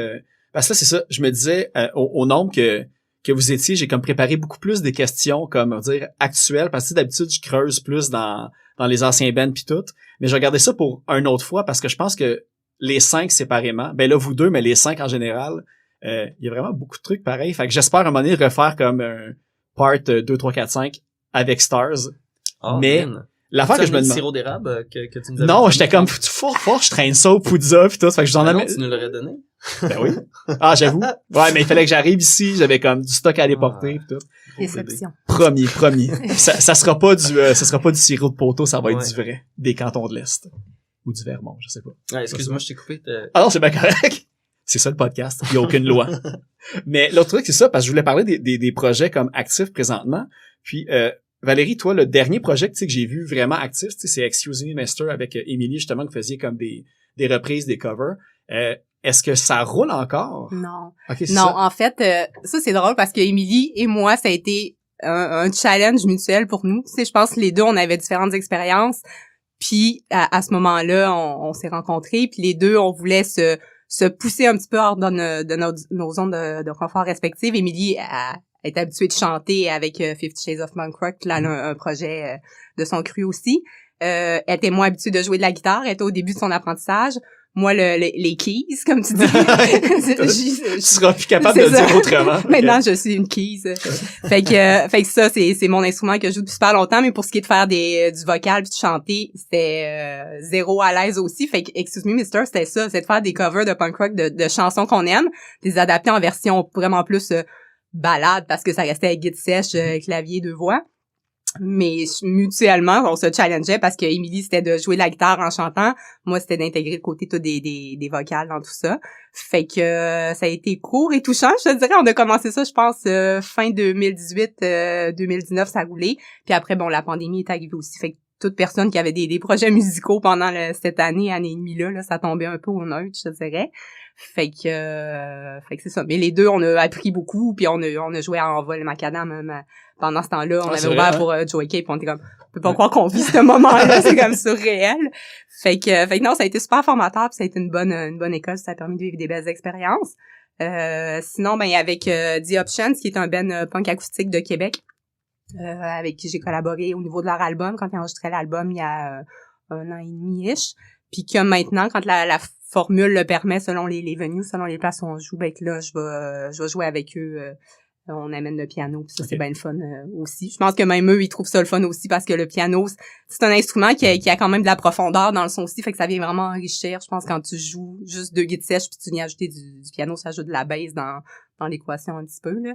S5: parce que là, c'est ça, je me disais, au nombre que vous étiez, j'ai comme préparé beaucoup plus des questions, comme, on va dire, actuelles, parce que d'habitude, je creuse plus dans les anciens bands pis tout, mais je regardais ça pour une autre fois, parce que je pense que les 5 séparément, ben là, vous deux, mais les 5 en général, il y a vraiment beaucoup de trucs pareils, fait que j'espère à un moment donné refaire comme un part 2, 3, 4, 5 avec Stars, mais l'affaire que je me
S8: le
S5: demande...
S8: sirop d'érable que tu nous avais
S5: Non,
S8: donné?
S5: j'étais comme, fort, je traîne ça au Poudza pis tout, fait que je vous en
S8: Ah non,
S5: avais...
S8: tu nous l'aurais donné?
S5: Ben oui. Ah, j'avoue. Ouais, mais il fallait que j'arrive ici, j'avais comme du stock à aller porter pis tout.
S7: Déception.
S5: Promis. ça sera pas du sirop de poteau, ça va être
S8: Ouais.
S5: du vrai. Des cantons de l'Est. Ou du Vermont, je sais pas.
S8: Ouais, excuse-moi, je t'ai coupé.
S5: Ah non, c'est bien correct. C'est ça le podcast. Il y a aucune loi. Mais l'autre truc, c'est ça, parce que je voulais parler des projets comme actifs présentement. Puis, Valérie, toi, le dernier projet que j'ai vu vraiment actif, c'est Excuse Me Mister avec Émilie, justement, que vous faisiez comme des des reprises, des covers. Est-ce que ça roule encore?
S7: Non.
S5: Ok, c'est
S7: Non,
S5: ça.
S7: en fait, ça c'est drôle parce que Émilie et moi, ça a été un challenge mutuel pour nous. Tu sais, je pense que les deux, on avait différentes expériences. Puis à ce moment-là, on s'est rencontrés. Puis les deux, on voulait se pousser un petit peu hors de nos zones de confort respectives. Émilie est habituée de chanter avec 50 Shades of Punk Rock. Là, elle a un projet de son cru aussi. Elle était moins habituée de jouer de la guitare. Elle était au début de son apprentissage. Moi, les keys, comme tu dis.
S5: Tu seras plus capable de le dire autrement.
S7: Maintenant, je suis une keys. fait que ça, c'est mon instrument que je joue depuis super longtemps, mais pour ce qui est de faire du vocal puis de chanter, c'était zéro à l'aise aussi. Fait que Excuse Me Mister, c'était ça, c'est de faire des covers de punk rock de chansons qu'on aime, les adapter en version vraiment plus balade parce que ça restait avec guitare sèche, clavier, 2 voix. Mais mutuellement, on se challengeait parce que Émilie, c'était de jouer la guitare en chantant. Moi, c'était d'intégrer le côté tout des vocales dans tout ça. Fait que ça a été court et touchant, je te dirais. On a commencé ça, je pense, fin 2018, 2019, ça roulait. Puis après, bon, la pandémie est arrivée aussi. Fait que toute personne qui avait des projets musicaux pendant cette année et demie-là, là, ça tombait un peu au neutre, je te dirais. Fait que c'est ça. Mais les deux, on a appris beaucoup, puis on a joué à Envol Macadam pendant ce temps-là. On avait ouvert pour Joey Cape, on était comme, on peut pas croire qu'on vit ce moment-là, c'est comme surréel. Fait que non, ça a été super formateur, puis ça a été une bonne école, ça a permis de vivre des belles expériences. Sinon, ben avec The Options, qui est un band punk acoustique de Québec, avec qui j'ai collaboré au niveau de leur album, quand ils enregistraient l'album il y a 1 an et demi-ish. Puis que maintenant, quand la formule le permet, selon les venues, selon les places où on joue, ben que là, je vais jouer avec eux. On amène le piano, puis ça, c'est bien le fun aussi. Je pense que même eux, ils trouvent ça le fun aussi parce que le piano, c'est un instrument qui a quand même de la profondeur dans le son aussi, fait que ça vient vraiment enrichir. Je pense quand tu joues juste 2 guitares sèches puis tu viens ajouter du piano, ça ajoute de la bass dans l'équation un petit peu, là.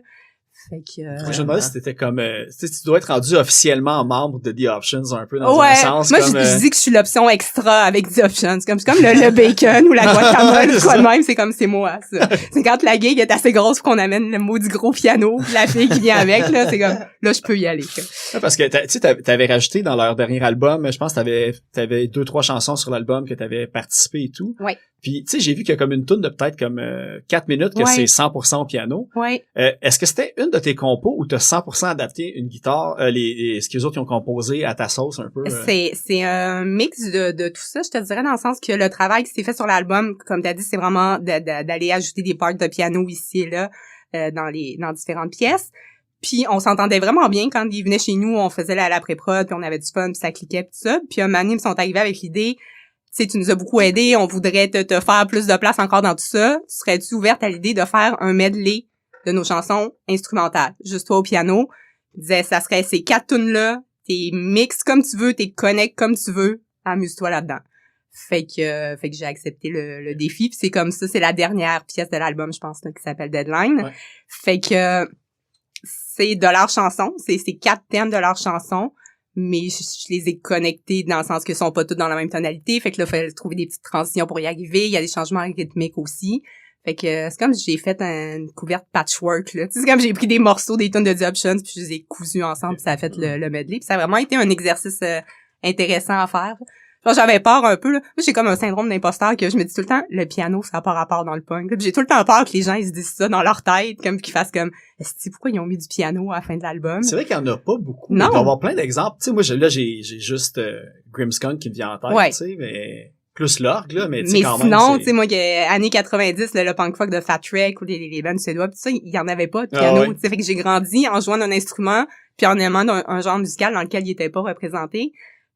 S7: Fait que
S5: je me demandais si t'étais comme tu dois être rendu officiellement membre de The Options un peu dans un sens
S7: moi
S5: comme
S7: je dis que je suis l'option extra avec The Options, c'est comme le bacon ou la guacamole ou quoi de même, c'est moi ça. C'est quand la gig est assez grosse qu'on amène le maudit gros piano, pis la fille qui vient avec là, c'est comme là je peux y aller.
S5: Ouais, parce que tu sais t'avais rajouté dans leur dernier album, je pense que t'avais 2-3 chansons sur l'album que t'avais participé et tout.
S7: Ouais.
S5: Puis tu sais j'ai vu qu'il y a comme une tune de peut-être comme 4 minutes que c'est 100% au piano.
S7: Ouais.
S5: Est-ce que c'était une de tes compos ou t'as 100% adapté une guitare ce que les autres ont composé à ta sauce un peu?
S7: C'est un mix de tout ça, je te dirais, dans le sens que le travail qui s'est fait sur l'album, comme t'as dit, c'est vraiment d'aller ajouter des parts de piano ici et là dans différentes pièces. Puis on s'entendait vraiment bien quand ils venaient chez nous, on faisait la pré-prod, puis on avait du fun, puis ça cliquait, puis tout ça. Puis un moment donné, ils sont arrivés avec l'idée, tu sais, tu nous as beaucoup aidé, on voudrait te faire plus de place encore dans tout ça. Serais-tu ouverte à l'idée de faire un medley de nos chansons instrumentales, juste toi au piano? Il disait, ça serait ces 4 tunes-là, t'es mix comme tu veux, t'es connect comme tu veux, amuse-toi là-dedans. Fait que j'ai accepté le défi, puis c'est comme ça, c'est la dernière pièce de l'album, je pense, là, qui s'appelle Deadline. Ouais. Fait que c'est de leurs chansons, c'est 4 thèmes de leurs chansons, mais je les ai connectés dans le sens qu'ils sont pas toutes dans la même tonalité, fait que là, il fallait trouver des petites transitions pour y arriver, il y a des changements rythmiques aussi. Fait que c'est comme si j'ai fait une couverte patchwork, là. Tu sais, c'est comme j'ai pris des morceaux des tonnes de The Options puis je les ai cousus ensemble puis ça a fait le medley. Puis ça a vraiment été un exercice intéressant à faire. Genre, j'avais peur un peu, là. Moi, j'ai comme un syndrome d'imposteur que je me dis tout le temps, le piano, ça n'a pas rapport dans le punk. Puis j'ai tout le temps peur que les gens, ils se disent ça dans leur tête, comme qu'ils fassent comme, est-ce que pourquoi ils ont mis du piano à la fin de l'album?
S5: C'est vrai qu'il y en a pas beaucoup.
S7: Non.
S5: Il doit y avoir plein d'exemples. Tu sais, moi, j'ai juste Grimmskunk qui me vient en tête,
S7: ouais.
S5: Tu sais, mais plus l'orgue, là, mais tu sais, quand même.
S7: Mais sinon, tu sais, moi, années 90, le punk rock de Fat Wreck ou les bands suédois, pis tout ça, il y en avait pas de piano. Tu sais, fait que j'ai grandi en jouant d'un instrument puis en aimant un genre musical dans lequel il était pas représenté.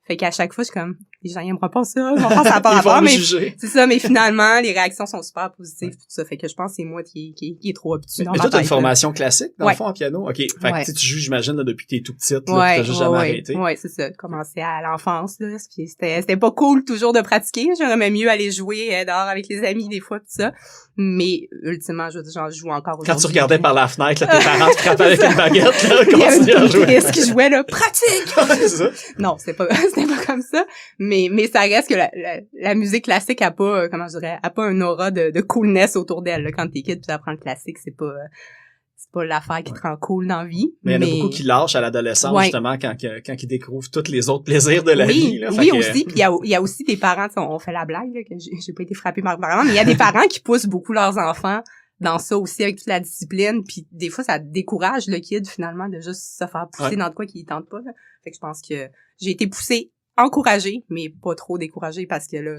S7: Fait qu'à chaque fois, je suis comme, les gens n'aimeront pas ça, ils vont penser à pas rapport, mais c'est ça, mais finalement, les réactions sont super positives, tout ça. Fait que je pense que c'est moi qui est trop obtus dans ma tête.
S5: Mais toi, t'as une formation classique, dans le fond, en piano? OK. Fait que tu joues, j'imagine, là, depuis que t'es tout petite, là, t'as juste jamais arrêté.
S7: Ouais, c'est ça. Commencé à l'enfance, là. Puis c'était pas cool toujours de pratiquer. J'aurais mieux aller jouer dehors avec les amis, des fois, tout ça. Mais, ultimement, je joue encore aujourd'hui.
S5: Quand tu regardais par la fenêtre, là, tes parents te frappaient avec une baguette, là, continuer à jouer.
S7: Qu'est-ce qui jouait, là? Pratique!
S5: C'est ça.
S7: Non, c'était pas comme ça. Mais ça reste que la musique classique a pas, comment je dirais, a pas un aura de coolness autour d'elle, là. Quand t'es kid, tu apprends le classique, c'est pas, c'est pas l'affaire qui te rend cool dans la vie.
S5: Mais il y en a beaucoup qui lâchent à l'adolescence,
S7: Ouais.
S5: justement, quand ils découvrent tous les autres plaisirs de la vie. Là. Fait
S7: Oui,
S5: que-
S7: aussi. Puis il y a aussi des parents, tu sais, on fait la blague, là, que j'ai pas été frappée par mes parents, mais il y a des parents qui poussent beaucoup leurs enfants dans ça aussi avec toute la discipline. Puis des fois, ça décourage le kid, finalement, de juste se faire pousser
S5: Ouais.
S7: dans de quoi qu'il tente pas. Là. Fait que je pense que j'ai été poussée, encouragée, mais pas trop découragée parce que là,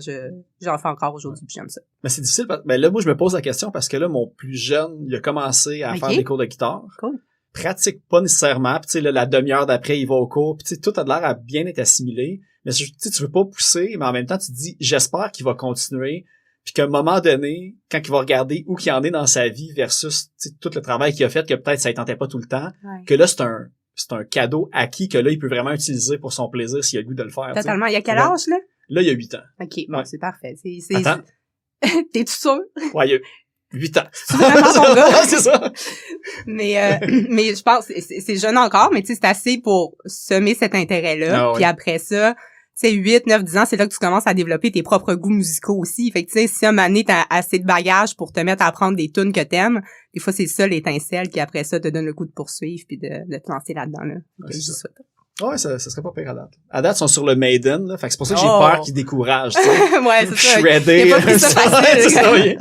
S7: j'en fais encore aujourd'hui, puis j'aime ça.
S5: Mais c'est difficile. Mais là, moi, je me pose la question parce que là, mon plus jeune, il a commencé à
S7: Ok.
S5: faire des cours de guitare.
S7: Cool.
S5: Pratique pas nécessairement. Puis tu sais, là, la demi-heure d'après, il va au cours. Puis tu sais, tout a l'air à bien être assimilé. Mais tu sais, tu veux pas pousser, mais en même temps, tu te dis, j'espère qu'il va continuer. Puis qu'à un moment donné, quand il va regarder où qu'il en est dans sa vie versus tu sais, tout le travail qu'il a fait, que peut-être ça ne tentait pas tout le temps,
S7: Ouais.
S5: que là, c'est un cadeau acquis que là, il peut vraiment utiliser pour son plaisir s'il a le goût de le faire. tu sais.
S7: Totalement. Il y a quel
S5: Ouais.
S7: âge, là?
S5: Là, il y a 8 ans.
S7: OK, bon,
S5: Ouais.
S7: c'est parfait.
S5: Attends.
S7: T'es-tu sûr?
S5: Ouais, il y a 8 ans.
S7: C'est vraiment ton gars?
S5: Ouais, c'est ça.
S7: Mais je pense c'est jeune encore, mais tu sais, c'est assez pour semer cet intérêt-là.
S5: Ah ouais.
S7: Puis après ça, tu sais, 8, 9, 10 ans, c'est là que tu commences à développer tes propres goûts musicaux aussi. Fait que tu sais, si à un moment donné, t'as assez de bagages pour te mettre à apprendre des tunes que t'aimes, des fois, c'est ça l'étincelle qui, après ça, te donne le coup de poursuivre puis de te lancer là-dedans, là.
S5: Ouais,
S7: Que
S5: c'est
S7: je
S5: ça.
S7: souhaite.
S5: Ouais, ça serait pas pire à date. À date, ils sont sur le Maiden, là. Fait que c'est pour ça que j'ai
S7: Oh.
S5: peur qu'ils découragent, tu sais.
S7: Ouais, c'est ça.
S5: Shredder.
S7: Il a pas pris ça facile.
S5: C'est ça, oui.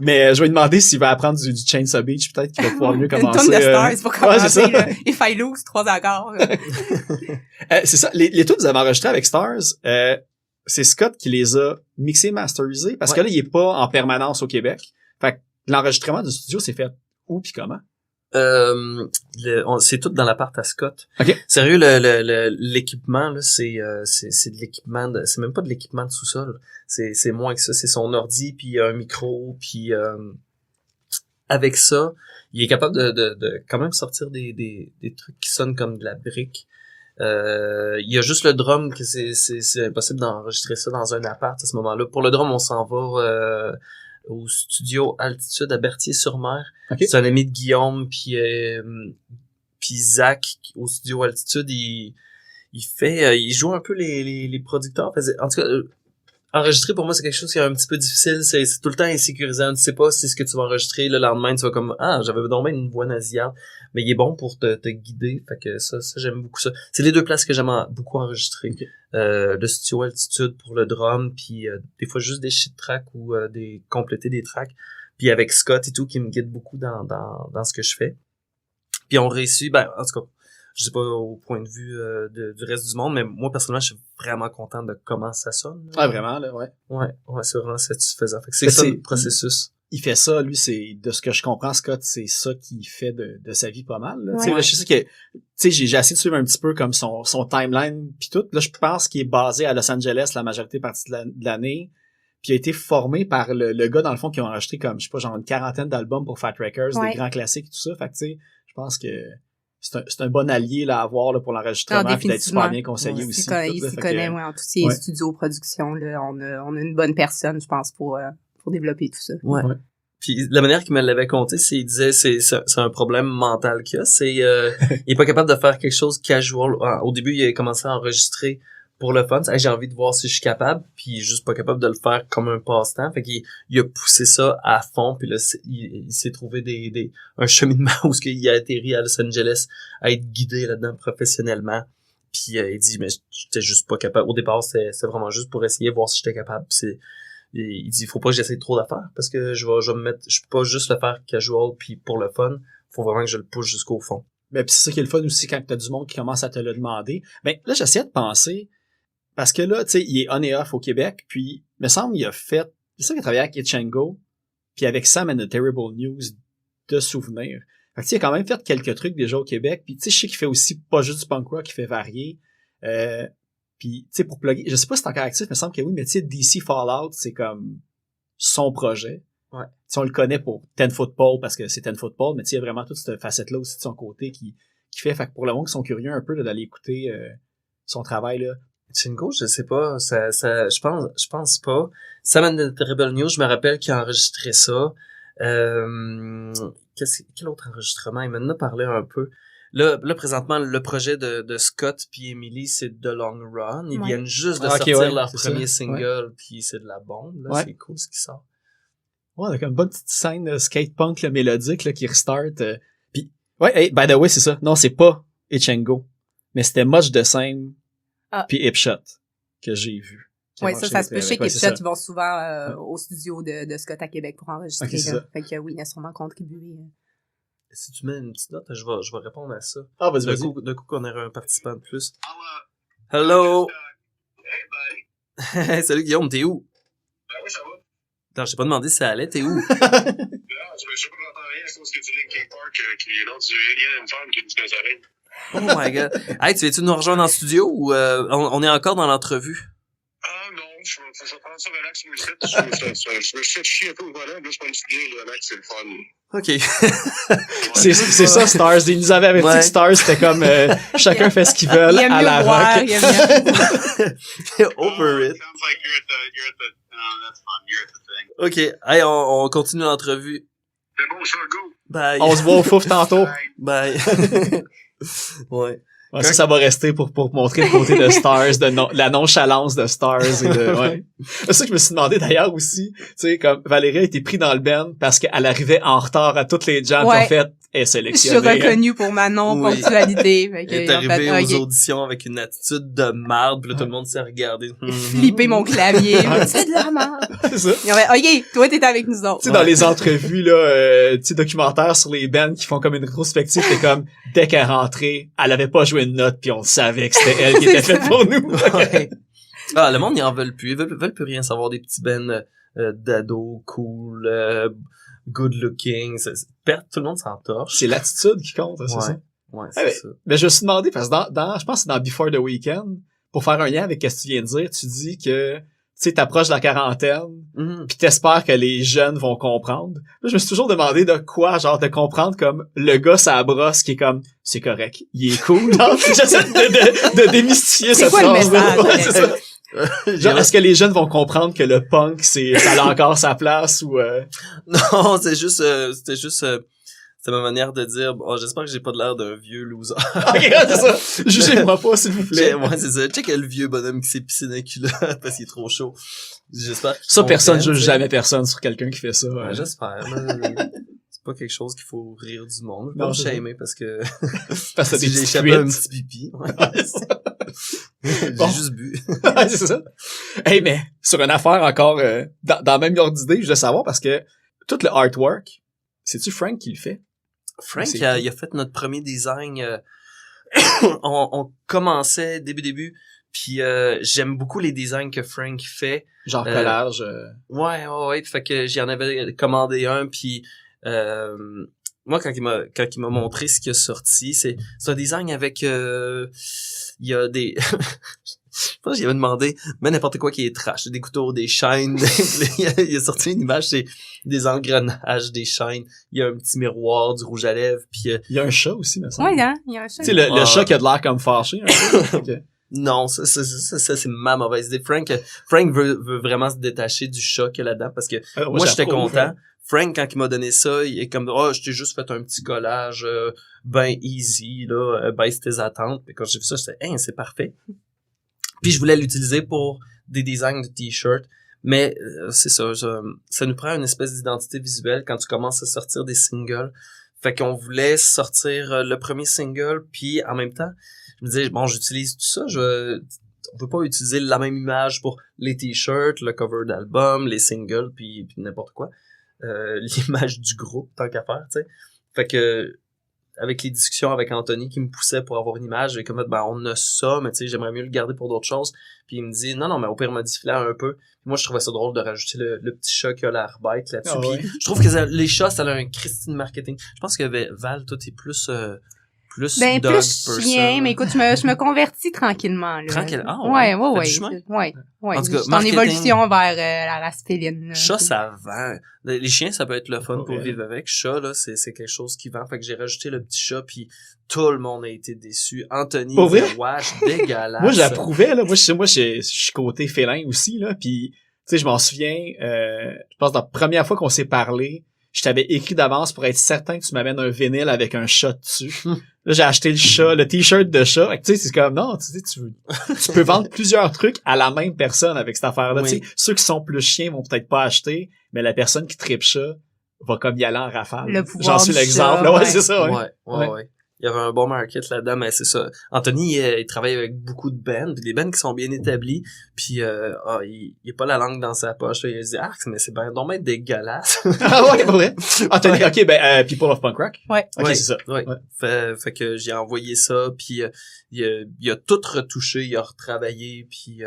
S5: Mais je vais lui demander s'il va apprendre du Chainsaw Beach, peut-être qu'il va pouvoir mieux
S7: Une
S5: commencer.
S7: tonne de stars pour
S5: Ouais, c'est
S7: commencer,
S5: ça.
S7: là. If I lose, 3 accords.
S5: C'est ça. Les tunes que vous avez enregistrées avec Stars, c'est Scott qui les a mixés, masterisés, parce que là, il est pas en permanence au Québec. Fait que l'enregistrement du studio s'est fait où pis comment?
S8: C'est tout dans l'appart à Scott.
S5: Ok.
S8: Sérieux, l'équipement là, c'est de l'équipement c'est même pas de l'équipement de sous-sol. C'est moins que ça. C'est son ordi puis un micro puis avec ça, il est capable de quand même sortir des trucs qui sonnent comme de la brique. Il y a juste le drum que c'est impossible d'enregistrer ça dans un appart à ce moment-là. Pour le drum, on s'en va au studio Altitude à Berthier-sur-Mer.
S5: Okay.
S8: C'est un ami de Guillaume puis Zach au studio Altitude. Il joue un peu les producteurs. En tout cas, enregistrer pour moi c'est quelque chose qui est un petit peu difficile. C'est tout le temps insécurisant. Tu sais pas si ce que tu vas enregistrer le lendemain tu vas comme j'avais donc bien une voix nasillarde. Mais il est bon pour te guider. Fait que ça j'aime beaucoup ça. C'est les deux places que j'aime beaucoup enregistrer.
S5: Okay.
S8: Le studio Altitude pour le drum, puis des fois juste des shit tracks ou compléter des tracks. Puis avec Scott et tout qui me guide beaucoup dans ce que je fais. Puis on réussit, en tout cas, je sais pas au point de vue du reste du monde, mais moi personnellement je suis vraiment content de comment ça sonne.
S5: Ah, vraiment, là, ouais.
S8: Ouais, c'est vraiment satisfaisant. Fait que c'est
S5: Mais
S8: ça
S5: c'est-
S8: le processus.
S5: Il fait ça, lui, c'est, de ce que je comprends, Scott, c'est ça qu'il fait de sa vie pas mal, là.
S7: Ouais.
S5: Tu sais, là, je sais que, tu sais, j'ai essayé de suivre un petit peu comme son timeline pis tout. Là, je pense qu'il est basé à Los Angeles la majorité partie de l'année. Puis il a été formé par le gars, dans le fond, qui a enregistré comme, je sais pas, genre une quarantaine d'albums pour Fat Records,
S7: Ouais.
S5: des grands classiques et tout ça. Fait que, tu sais, je pense que c'est un bon allié, là, à avoir, là, pour l'enregistrement pis d'être super bien conseillé
S7: Il
S5: aussi.
S7: s'y connaît,
S5: tout,
S7: il
S5: là.
S7: s'y
S5: Fait
S7: connaît,
S5: que-
S7: ouais, en tout ce qui est
S5: Ouais.
S7: studio, production, là. On a une bonne personne, je pense, pour développer tout ça.
S8: Ouais.
S5: Ouais.
S8: Puis la manière qu'il me l'avait conté, c'est il disait c'est un problème mental qu'il a, c'est il est pas capable de faire quelque chose casual. Au début, il a commencé à enregistrer pour le fun, j'ai envie de voir si je suis capable, puis il est juste pas capable de le faire comme un passe-temps. Fait qu'il il a poussé ça à fond, puis là il s'est trouvé un cheminement où il a atterri à Los Angeles à être guidé là-dedans professionnellement. Puis il dit mais j'étais juste pas capable. Au départ, c'est vraiment juste pour essayer voir si j'étais capable. Puis il dit faut pas que j'essaie trop d'affaires parce que je vais me mettre, je peux pas juste le faire casual puis pour le fun, faut vraiment que je le pousse jusqu'au fond.
S5: Ben, pis c'est ça qui est le fun aussi quand t'as du monde qui commence à te le demander. Ben, là, j'essayais de penser, parce que là, tu sais, il est on et off au Québec, puis, me semble, il a fait, c'est ça qu'il a travaillé avec Itchengo, puis avec Sam and the Terrible News, de souvenirs. Fait que, tu sais, il a quand même fait quelques trucs déjà au Québec, puis tu sais, je sais qu'il fait aussi pas juste du punk rock, il fait varier. Puis, tu sais, pour plugger, je sais pas si c'est encore actif, mais il me semble que oui, mais tu sais, DC Fallout, c'est comme son projet.
S8: Ouais.
S5: Si on le connaît pour Ten Football, parce que c'est Ten Football, mais tu sais, il y a vraiment toute cette facette-là aussi de son côté qui fait. Fait que pour le monde qui sont curieux un peu là, d'aller écouter son travail, là.
S8: Chingo, je sais pas, je pense pas. Sam and the Terrible News, je me rappelle qu'il a enregistré ça. Quel autre enregistrement? Il m'en a parlé un peu. Là, présentement, le projet de Scott puis Emily, c'est The Long Run. Ils
S7: Ouais.
S8: viennent juste de
S5: Ah, ok,
S8: sortir
S5: ouais,
S8: leur
S5: c'est
S8: premier
S5: ça.
S8: single, puis c'est de la bombe. Là,
S5: Ouais.
S8: c'est cool ce qui sort.
S5: Ouais, on a comme une bonne petite scène skate punk là, mélodique là, qui restart. Puis, ouais, hey, by the way, c'est ça. Non, c'est pas Itch and Go, mais c'était Much the Same puis Hipshot que j'ai vu.
S7: Ouais, ça se peut. Je sais que les
S5: c'est ça.
S7: ils vont souvent au studio de Scott à Québec pour enregistrer.
S5: Ok, c'est
S7: là.
S5: ça.
S7: Fait que oui, il a sûrement contribué.
S8: Si tu mets une petite note, je vais répondre à ça.
S5: Ah, vas-y,
S8: D'un
S5: vas-y.
S8: coup qu'on aurait un participant de plus. Hello! Hey, salut Guillaume, t'es où?
S9: Ben oui, ça va.
S8: Attends, j'ai pas demandé si ça allait, t'es où?
S9: Non, je sais pas que j'entends rien à cause que du Linkin Park qui est l'autre du Alien and Farm qui dit mes oreilles.
S8: Oh my god. Hey, tu veux-tu nous rejoindre en studio ou on est encore dans l'entrevue?
S9: Ah non, je vais prendre ça relax moi ici. Je me suis fait chier un peu au volant, là, je prends une bien relax, c'est le fun.
S8: OK.
S5: C'est ça, Stars. Ils nous avaient averti
S8: Ouais.
S5: que Stars, c'était comme chacun fait ce qu'il veut
S7: Il aime
S5: à
S7: mieux
S5: la
S7: boire,
S5: rock.
S7: il aime mieux...
S8: Over it.
S9: Sounds like you're at the, no, that's fun, you're at the thing.
S8: OK. Hey, on continue l'entrevue.
S9: C'est bon, ça, go.
S8: Bye.
S5: On se voit au fouf tantôt.
S8: Bye. Ouais.
S5: Ouais, ça va rester pour montrer le côté de Stars, la nonchalance de Stars et de, ouais. C'est ça que je me suis demandé d'ailleurs aussi, tu sais, comme Valérie a été prise dans le band parce qu'elle arrivait en retard à toutes les jams
S7: Ouais.
S5: en fait, est
S7: Je suis
S5: sélectionnée.
S7: reconnue pour ma non-ponctualité. Fait que
S8: Elle est
S7: ils ont
S8: arrivée
S7: fait,
S8: aux
S7: ok,
S8: auditions avec une attitude de marde, puis là, tout le monde s'est regardé.
S7: flipper mon clavier. C'est de la merde.
S5: C'est ça.
S7: Ils ont fait, OK, toi, t'es avec nous autres.
S5: Tu sais, dans les entrevues, là, tu sais, documentaires sur les bands qui font comme une rétrospective, c'est comme, dès qu'elle rentrait, elle avait pas joué une note, puis on savait que c'était elle qui était faite pour nous.
S8: Ouais. Ah, le monde, ils en veulent plus. Ils veulent plus rien savoir des petits bands d'ados, cool, good looking. Tout le monde s'en torche.
S5: C'est l'attitude qui compte, c'est
S8: Ouais.
S5: ça.
S8: Ouais,
S5: Ah,
S8: c'est
S5: mais-
S8: ça.
S5: Mais je me suis demandé, parce que je pense que c'est dans Before the Weekend, pour faire un lien avec ce que tu viens de dire, tu dis que, tu sais, t'approches de la quarantaine,
S8: Mhm.
S5: pis t'espères que les jeunes vont comprendre. Là, je me suis toujours demandé de quoi, genre, de comprendre comme le gars sa brosse qui est comme, c'est correct, il est cool. Genre, j'essaie de démystifier
S7: C'est
S5: cette
S7: quoi le
S5: phrase-là.
S7: message,
S5: Ouais, c'est ça. Genre, est-ce que les jeunes vont comprendre que le punk, ça a encore sa place ou
S8: Non, c'est ma manière de dire, oh, j'espère que j'ai pas de l'air d'un vieux loser.
S5: Ok, c'est ça. Jugez-moi pas, s'il vous plaît.
S8: Ouais, c'est ça. Check le vieux bonhomme qui s'est pissé dans les culottes parce qu'il est trop chaud. J'espère qu'ils
S5: Ça, personne
S8: comprennent,
S5: juge
S8: tu sais.
S5: jamais personne sur quelqu'un qui fait ça.
S8: Ouais,
S5: Ouais.
S8: j'espère. là. C'est pas quelque chose qu'il faut rire du monde. Je vais
S5: Non,
S8: pas me
S5: c'est ça.
S8: shamer parce que
S5: Parce que
S8: si
S5: des
S8: j'ai
S5: petites
S8: échappé un
S5: cuites.
S8: petit pipi. Ouais.
S5: Ouais, c'est ça.
S8: J'ai
S5: Bon.
S8: juste bu.
S5: Ouais, c'est ça. Hey, mais sur une affaire encore dans la même ordre d'idée, je veux savoir parce que tout le artwork, c'est-tu Frank qui le fait?
S8: Frank,
S5: C'est
S8: il a fait notre premier design. On commençait début, puis j'aime beaucoup les designs que Frank fait.
S5: Genre collage.
S8: Ouais. Fait que j'en avais commandé un, puis moi quand il m'a montré ce qui a sorti, c'est un design avec il y a des je pense que j'avais demandé mais n'importe quoi qui est trash, des couteaux, des chaînes. Il a sorti une image, c'est des engrenages, des chaînes, il y a un petit miroir, du rouge à lèvres, puis
S5: Il y a un chat aussi, me semble.
S7: Ouais, hein, il y a un chat.
S5: Tu sais, le
S8: Ah.
S5: chat qui a de l'air comme fâché un peu. Ok.
S8: non, ça c'est ma mauvaise idée. Frank veut vraiment se détacher du chat qu'il y a là-dedans parce que moi j'étais
S5: j'approuve,
S8: content.
S5: hein.
S8: Frank, quand il m'a donné ça, il est comme, oh, je t'ai juste fait un petit collage, ben easy, là, baisse tes attentes. Puis quand j'ai vu ça, j'étais, hein, c'est parfait. Puis je voulais l'utiliser pour des designs de t-shirts. Mais c'est ça, ça nous prend une espèce d'identité visuelle quand tu commences à sortir des singles. Fait qu'on voulait sortir le premier single, puis en même temps, je me disais, bon, j'utilise tout ça, on peut pas utiliser la même image pour les t-shirts, le cover d'album, les singles, puis n'importe quoi. L'image du groupe, tant qu'à faire, tu sais. Fait que, avec les discussions avec Anthony qui me poussait pour avoir une image, j'ai comme, ben, on a ça, mais tu sais, j'aimerais mieux le garder pour d'autres choses. Puis il me dit, non, mais au pire, modifie-la un peu. Puis moi, je trouvais ça drôle de rajouter le petit chat qui a l'air bête là-dessus.
S5: Ah ouais.
S8: Puis je trouve que les chats, ça a un Christine marketing. Je pense que Val, toi, t'es plus
S7: Ben,
S8: dog
S7: plus
S8: person.
S7: chien, mais écoute, je me convertis tranquillement, là.
S8: Tranquille. Ah, ouais.
S7: Ouais.
S8: Fais du chemin?
S7: Ouais.
S8: En tout cas,
S7: Je suis en
S8: marketing.
S7: évolution vers la race féline, là.
S8: Chat, ça vend. Les chiens, ça peut être le fun pour
S5: Ouais.
S8: vivre avec. Chat, là, c'est quelque chose qui vend. Fait que j'ai rajouté le petit chat, puis tout le monde a été déçu. Anthony,
S5: Pour vrai?
S8: wesh, dégueulasse.
S5: Moi, j'approuvais, là. Moi, je suis côté félin aussi, là. Puis, tu sais, je m'en souviens, je pense, la première fois qu'on s'est parlé, je t'avais écrit d'avance pour être certain que tu m'amènes un vinyle avec un chat dessus. Là, j'ai acheté le t-shirt de chat. Fait que, tu sais, c'est comme, non, tu peux vendre plusieurs trucs à la même personne avec cette affaire-là.
S8: Oui.
S5: Tu sais, ceux qui sont plus chiens vont peut-être pas acheter, mais la personne qui tripe chat va comme y aller en rafale.
S7: Le pouvoir
S5: J'en suis
S7: du
S5: l'exemple.
S7: chat,
S5: Là, ouais,
S7: ouais.
S5: c'est ça,
S8: Ouais. Il y avait un bon market là-dedans, mais c'est ça. Anthony, il travaille avec beaucoup de bands, puis des bands qui sont bien établis, puis il a pas la langue dans sa poche. Là. Il a dit « mais c'est ben donc bien dégueulasse! »
S5: Ah ouais, pas vrai? Anthony, ok, People of Punk Rock?
S7: Ouais.
S5: Ok,
S8: Ouais,
S5: c'est ça.
S8: ouais. Fait que j'ai envoyé ça, puis il a tout retouché, il a retravaillé, puis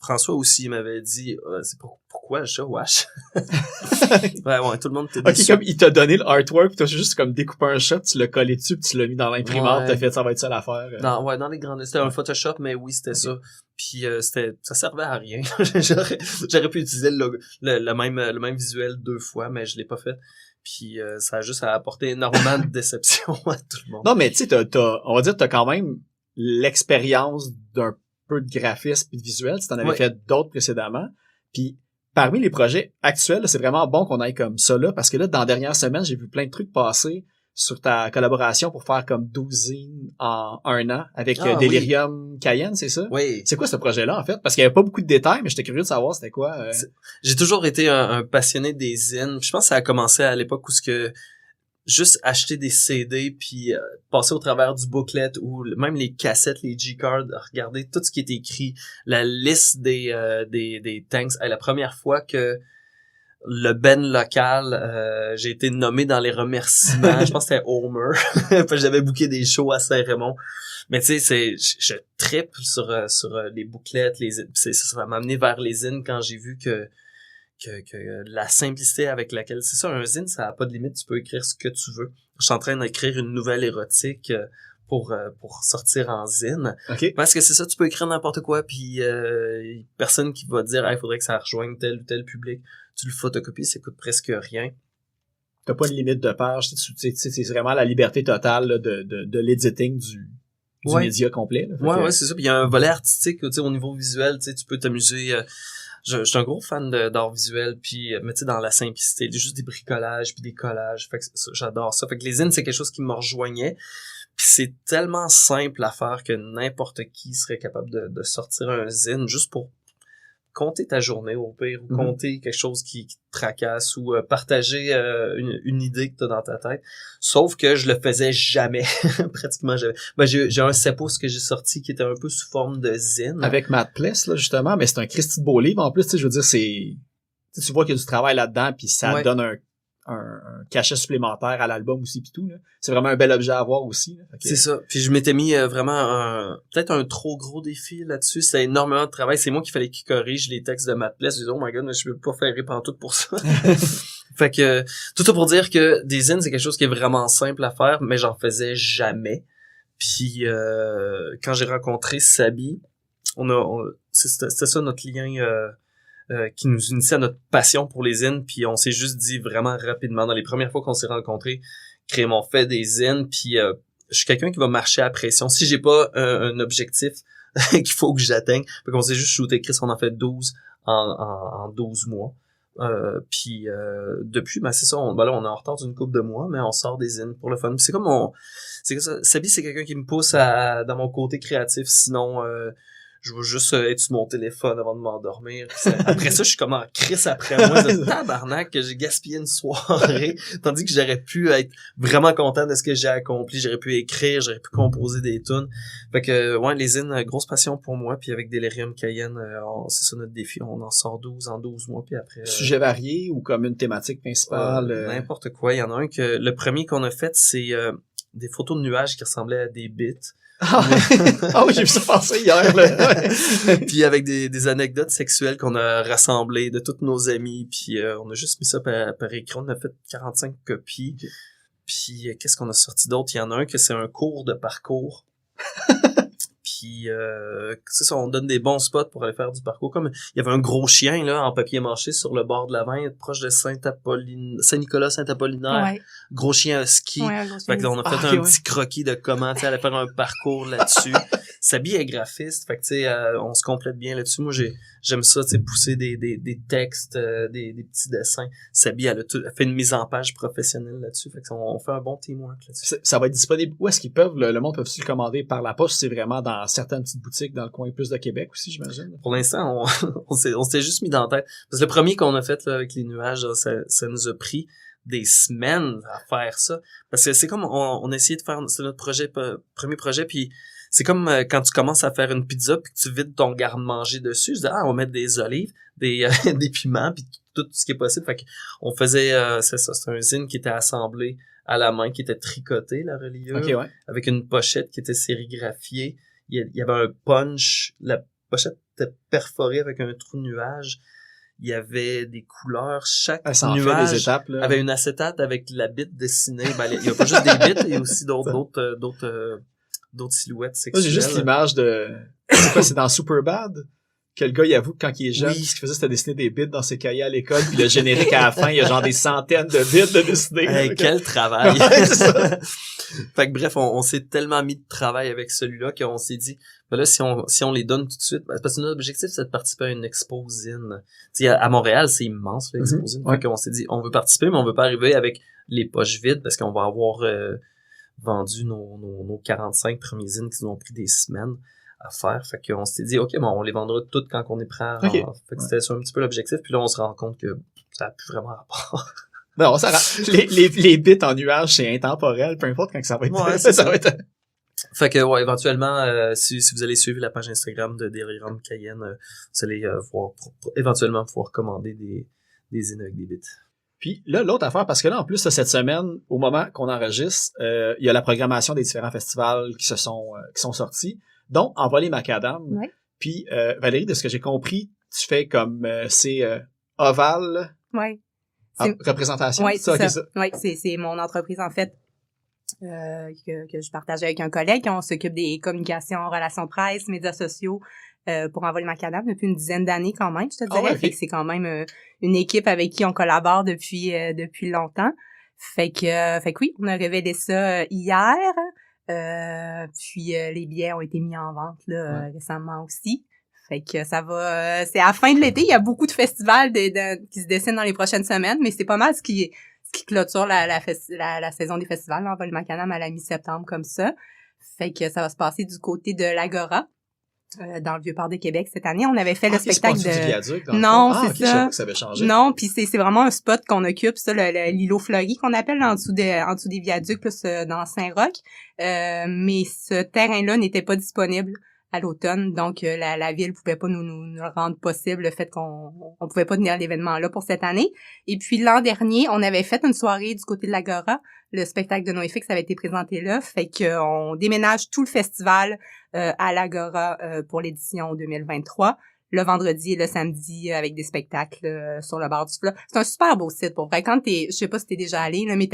S8: François aussi m'avait dit c'est pourquoi le chat wesh? ouais, tout le monde était
S5: Ok,
S8: déçu.
S5: comme il t'a donné le artwork, pis t'as juste comme découpé un chat, tu l'as collé dessus, pis tu l'as mis dans l'imprimante,
S8: Ouais.
S5: t'as fait ça va être ça l'affaire.
S8: Dans les grandes, c'était un Photoshop, mais oui, c'était ça. Puis ça servait à rien. J'aurais pu utiliser le même visuel 2 fois, mais je l'ai pas fait. Puis ça a juste apporté énormément de déception à tout le monde.
S5: Non, mais tu sais, on va dire, t'as quand même l'expérience d'un peu de graphisme et de visuel, si t'en avais
S8: Ouais.
S5: fait d'autres précédemment. Puis parmi les projets actuels, là, c'est vraiment bon qu'on aille comme ça là, parce que là, dans la dernière semaine, j'ai vu plein de trucs passer sur ta collaboration pour faire comme 12 zines en 1 an avec Delirium Cayenne, c'est ça?
S8: Oui.
S5: C'est quoi ce projet-là, en fait? Parce qu'il y avait pas beaucoup de détails, mais j'étais curieux de savoir c'était quoi.
S8: J'ai toujours été un passionné des zines. Je pense que ça a commencé à l'époque où juste acheter des CD puis passer au travers du booklet ou même les cassettes, les G-cards, regarder tout ce qui est écrit, la liste des tanks. La première fois que le band local, j'ai été nommé dans les remerciements. Je pense que c'était Homer. Parce que j'avais booké des shows à Saint-Raymond. Mais tu sais, je trippe sur les bouclettes, ça m'a amené vers les zines quand j'ai vu que la simplicité avec laquelle, c'est ça, un zine, ça a pas de limite, tu peux écrire ce que tu veux. Je suis en train d'écrire une nouvelle érotique pour sortir en zine.
S5: OK.
S8: Parce que c'est ça, tu peux écrire n'importe quoi, puis personne qui va dire, il faudrait que ça rejoigne tel ou tel public. Tu le photocopies, ça coûte presque rien.
S5: T'as pas de limite de page, c'est vraiment la liberté totale là, de l'editing du
S8: Ouais.
S5: média complet. Là. Fait
S8: Ouais,
S5: que-
S8: ouais, c'est ça. Puis il y a un volet artistique, tu sais, au niveau visuel, tu sais, tu peux t'amuser. Je suis un gros fan d'art visuel, puis mais tu sais, dans la simplicité, juste des bricolages puis des collages. Fait que j'adore ça. Fait que les zines, c'est quelque chose qui me rejoignait. Puis c'est tellement simple à faire que n'importe qui serait capable de sortir un zine juste pour compter ta journée au pire, ou compter quelque chose qui te tracasse, ou partager une idée que t'as dans ta tête. Sauf que je le faisais jamais, pratiquement jamais. Ben, j'ai un 7 pouces que j'ai sorti qui était un peu sous forme de zine.
S5: Avec Matt Pless, là, justement, mais c'est un Christy de beau livre. En plus, tu sais, je veux dire, tu vois qu'il y a du travail là-dedans, puis ça
S8: Ouais.
S5: donne un cachet supplémentaire à l'album aussi, puis tout. Là. C'est vraiment un bel objet à avoir aussi. Là. Fait que-
S8: C'est ça. Puis je m'étais mis vraiment peut-être un trop gros défi là-dessus. C'était énormément de travail. C'est moi qui fallait qu'il corrige les textes de Matt Pless. J'ai dit, oh my god, mais je peux pas faire pantoute pour ça. Fait que, tout ça pour dire que des zines, c'est quelque chose qui est vraiment simple à faire, mais j'en faisais jamais. Puis, quand j'ai rencontré Sabi, c'était ça notre lien, qui nous unissait à notre passion pour les zines, puis on s'est juste dit vraiment rapidement, dans les premières fois qu'on s'est rencontrés, Crème, on fait des zines, puis je suis quelqu'un qui va marcher à pression. Si j'ai pas un objectif qu'il faut que j'atteigne, fait qu'on s'est juste shooté, Chris, on en fait 12 en 12 mois. Puis depuis, ben c'est ça, là on est en retard d'une couple de mois, mais on sort des zines pour le fun. Puis c'est comme c'est ça, Sabi, c'est quelqu'un qui me pousse dans mon côté créatif, sinon je veux juste être sur mon téléphone avant de m'endormir. Après ça, je suis comme en crisse après moi, de tabarnak que j'ai gaspillé une soirée, tandis que j'aurais pu être vraiment content de ce que j'ai accompli, j'aurais pu écrire, j'aurais pu composer des tunes. Fait que ouais, les zines, grosse passion pour moi, puis avec Delirium Cayenne, c'est ça notre défi, on en sort 12 en 12 mois, puis après...
S5: Sujet varié ou comme une thématique principale?
S8: N'importe quoi, il y en a un que... Le premier qu'on a fait, c'est des photos de nuages qui ressemblaient à des bits.
S5: Ah oui, j'ai vu ça passer hier. Là.
S8: Puis avec des anecdotes sexuelles qu'on a rassemblées de tous nos amis, puis on a juste mis ça par écran, on a fait 45 copies. Okay. Puis qu'est-ce qu'on a sorti d'autre? Il y en a un que c'est un cours de parcours. Puis c'est ça, on donne des bons spots pour aller faire du parcours. Comme il y avait un gros chien là en papier mâché sur le bord de la Vin, proche de Saint-Nicolas, Saint-Apollinaire.
S7: Ouais.
S8: Gros chien husky.
S7: Ouais, un gros
S8: Fait que là, on a fait un petit croquis de comment aller faire un parcours là-dessus. Sabi est graphiste, fait que tu sais, on se complète bien là-dessus. Moi, j'aime ça, tu sais, pousser des textes, des petits dessins. Sabi, elle fait une mise en page professionnelle là-dessus, fait que on fait un bon teamwork là-dessus.
S5: Ça va être disponible. Où est-ce qu'ils peuvent, le monde peut-tu le commander par la poste? C'est vraiment dans certaines petites boutiques dans le coin plus de Québec aussi, j'imagine.
S8: Pour l'instant, on s'est juste mis dans la tête. Parce que le premier qu'on a fait là, avec les nuages, là, ça nous a pris des semaines à faire ça. Parce que c'est comme, on a essayé de faire, c'est notre premier projet, puis c'est comme quand tu commences à faire une pizza puis que tu vides ton garde-manger dessus, je dis on va mettre des olives, des piments puis tout ce qui est possible. Fait qu'on faisait c'est ça, c'est un zine qui était assemblé à la main, qui était tricoté la reliure,
S5: Okay, ouais.
S8: avec une pochette qui était sérigraphiée. Il y avait un punch, la pochette était perforée avec un trou de nuage. Il y avait des couleurs, chaque
S5: Ça en fait
S8: nuage
S5: des étapes, là.
S8: avait une acétate avec la bite dessinée. Ben, il y a pas juste des bites, il y a aussi d'autres silhouettes
S5: Moi,
S8: sexuelles.
S5: j'ai juste l'image de... C'est quoi, c'est dans Superbad? Que le gars, il avoue que quand il est jeune,
S8: Oui.
S5: ce qu'il faisait, c'était dessiner des bits dans ses cahiers à l'école, puis le générique à la fin, il y a genre des centaines de bits de dessiner.
S8: Hey, quel travail!
S5: Ouais, c'est ça.
S8: Fait que bref, on s'est tellement mis de travail avec celui-là qu'on s'est dit, ben là, si on les donne tout de suite, parce que notre objectif, c'est de participer à une exposine. Tu sais, à Montréal, c'est immense, l'exposine.
S5: Ouais.
S8: Fait qu'on s'est dit, on veut participer, mais on veut pas arriver avec les poches vides, parce qu'on va avoir vendu nos 45 premiers zines qui nous ont pris des semaines à faire. Fait qu'on s'est dit, OK, bon, on les vendra toutes quand on est prêt à
S5: Okay.
S8: Fait que c'était ça un petit peu l'objectif, puis là, on se rend compte que ça a plus vraiment rapport.
S5: Non, ça les bits en nuage, c'est intemporel, peu importe quand ça va être.
S8: Ouais, c'est
S5: ça va être.
S8: Fait que, ouais, éventuellement, si vous allez suivre la page Instagram de Delirium Cayenne, vous allez éventuellement pouvoir commander des zines avec des bits.
S5: Puis là, l'autre affaire, parce que là, en plus, cette semaine, au moment qu'on enregistre, il y a la programmation des différents festivals qui sont sortis, dont Envolé Macadam.
S7: Ouais.
S5: Puis, Valérie, de ce que j'ai compris, tu fais comme c'est ovale
S7: Ouais.
S5: représentation.
S7: Oui, c'est
S5: ok,
S7: ça. Oui, c'est mon entreprise, en fait, que je partage avec un collègue. On s'occupe des communications, relations presse, médias sociaux pour Envolé Macadam depuis une dizaine d'années quand même, je te dirais.
S5: ouais, ok.
S7: Fait que c'est quand même une équipe avec qui on collabore depuis longtemps. Fait que oui, on a révélé ça hier. Puis les billets ont été mis en vente là, récemment aussi. Fait que ça va... c'est à la fin de l'été, il y a beaucoup de festivals qui se dessinent dans les prochaines semaines, mais c'est pas mal ce qui clôture la saison des festivals, là, Envolé Macadam à la mi-septembre comme ça. Fait que ça va se passer du côté de l'Agora, dans le Vieux-Port de Québec cette année. On avait fait le spectacle
S5: c'est pas du Viaduc, dans le
S7: Non,
S5: fond.
S7: c'est
S5: ok,
S7: ça.
S5: Je savais pas que ça avait changé.
S7: Non, puis c'est vraiment un spot qu'on occupe, ça, l'îlot fleuri qu'on appelle en dessous des viaducs, plus dans Saint-Roch. Mais ce terrain-là n'était pas disponible à l'automne, donc la ville pouvait pas nous le rendre possible, le fait qu'on pouvait pas tenir l'événement là pour cette année. Et puis l'an dernier, on avait fait une soirée du côté de l'Agora, le spectacle de NoFX avait été présenté là, fait qu'on déménage tout le festival à l'Agora pour l'édition 2023. Le vendredi et le samedi avec des spectacles sur le bord du fleuve. C'est un super beau site pour vrai. Quand je sais pas si t'es déjà allé, là, mais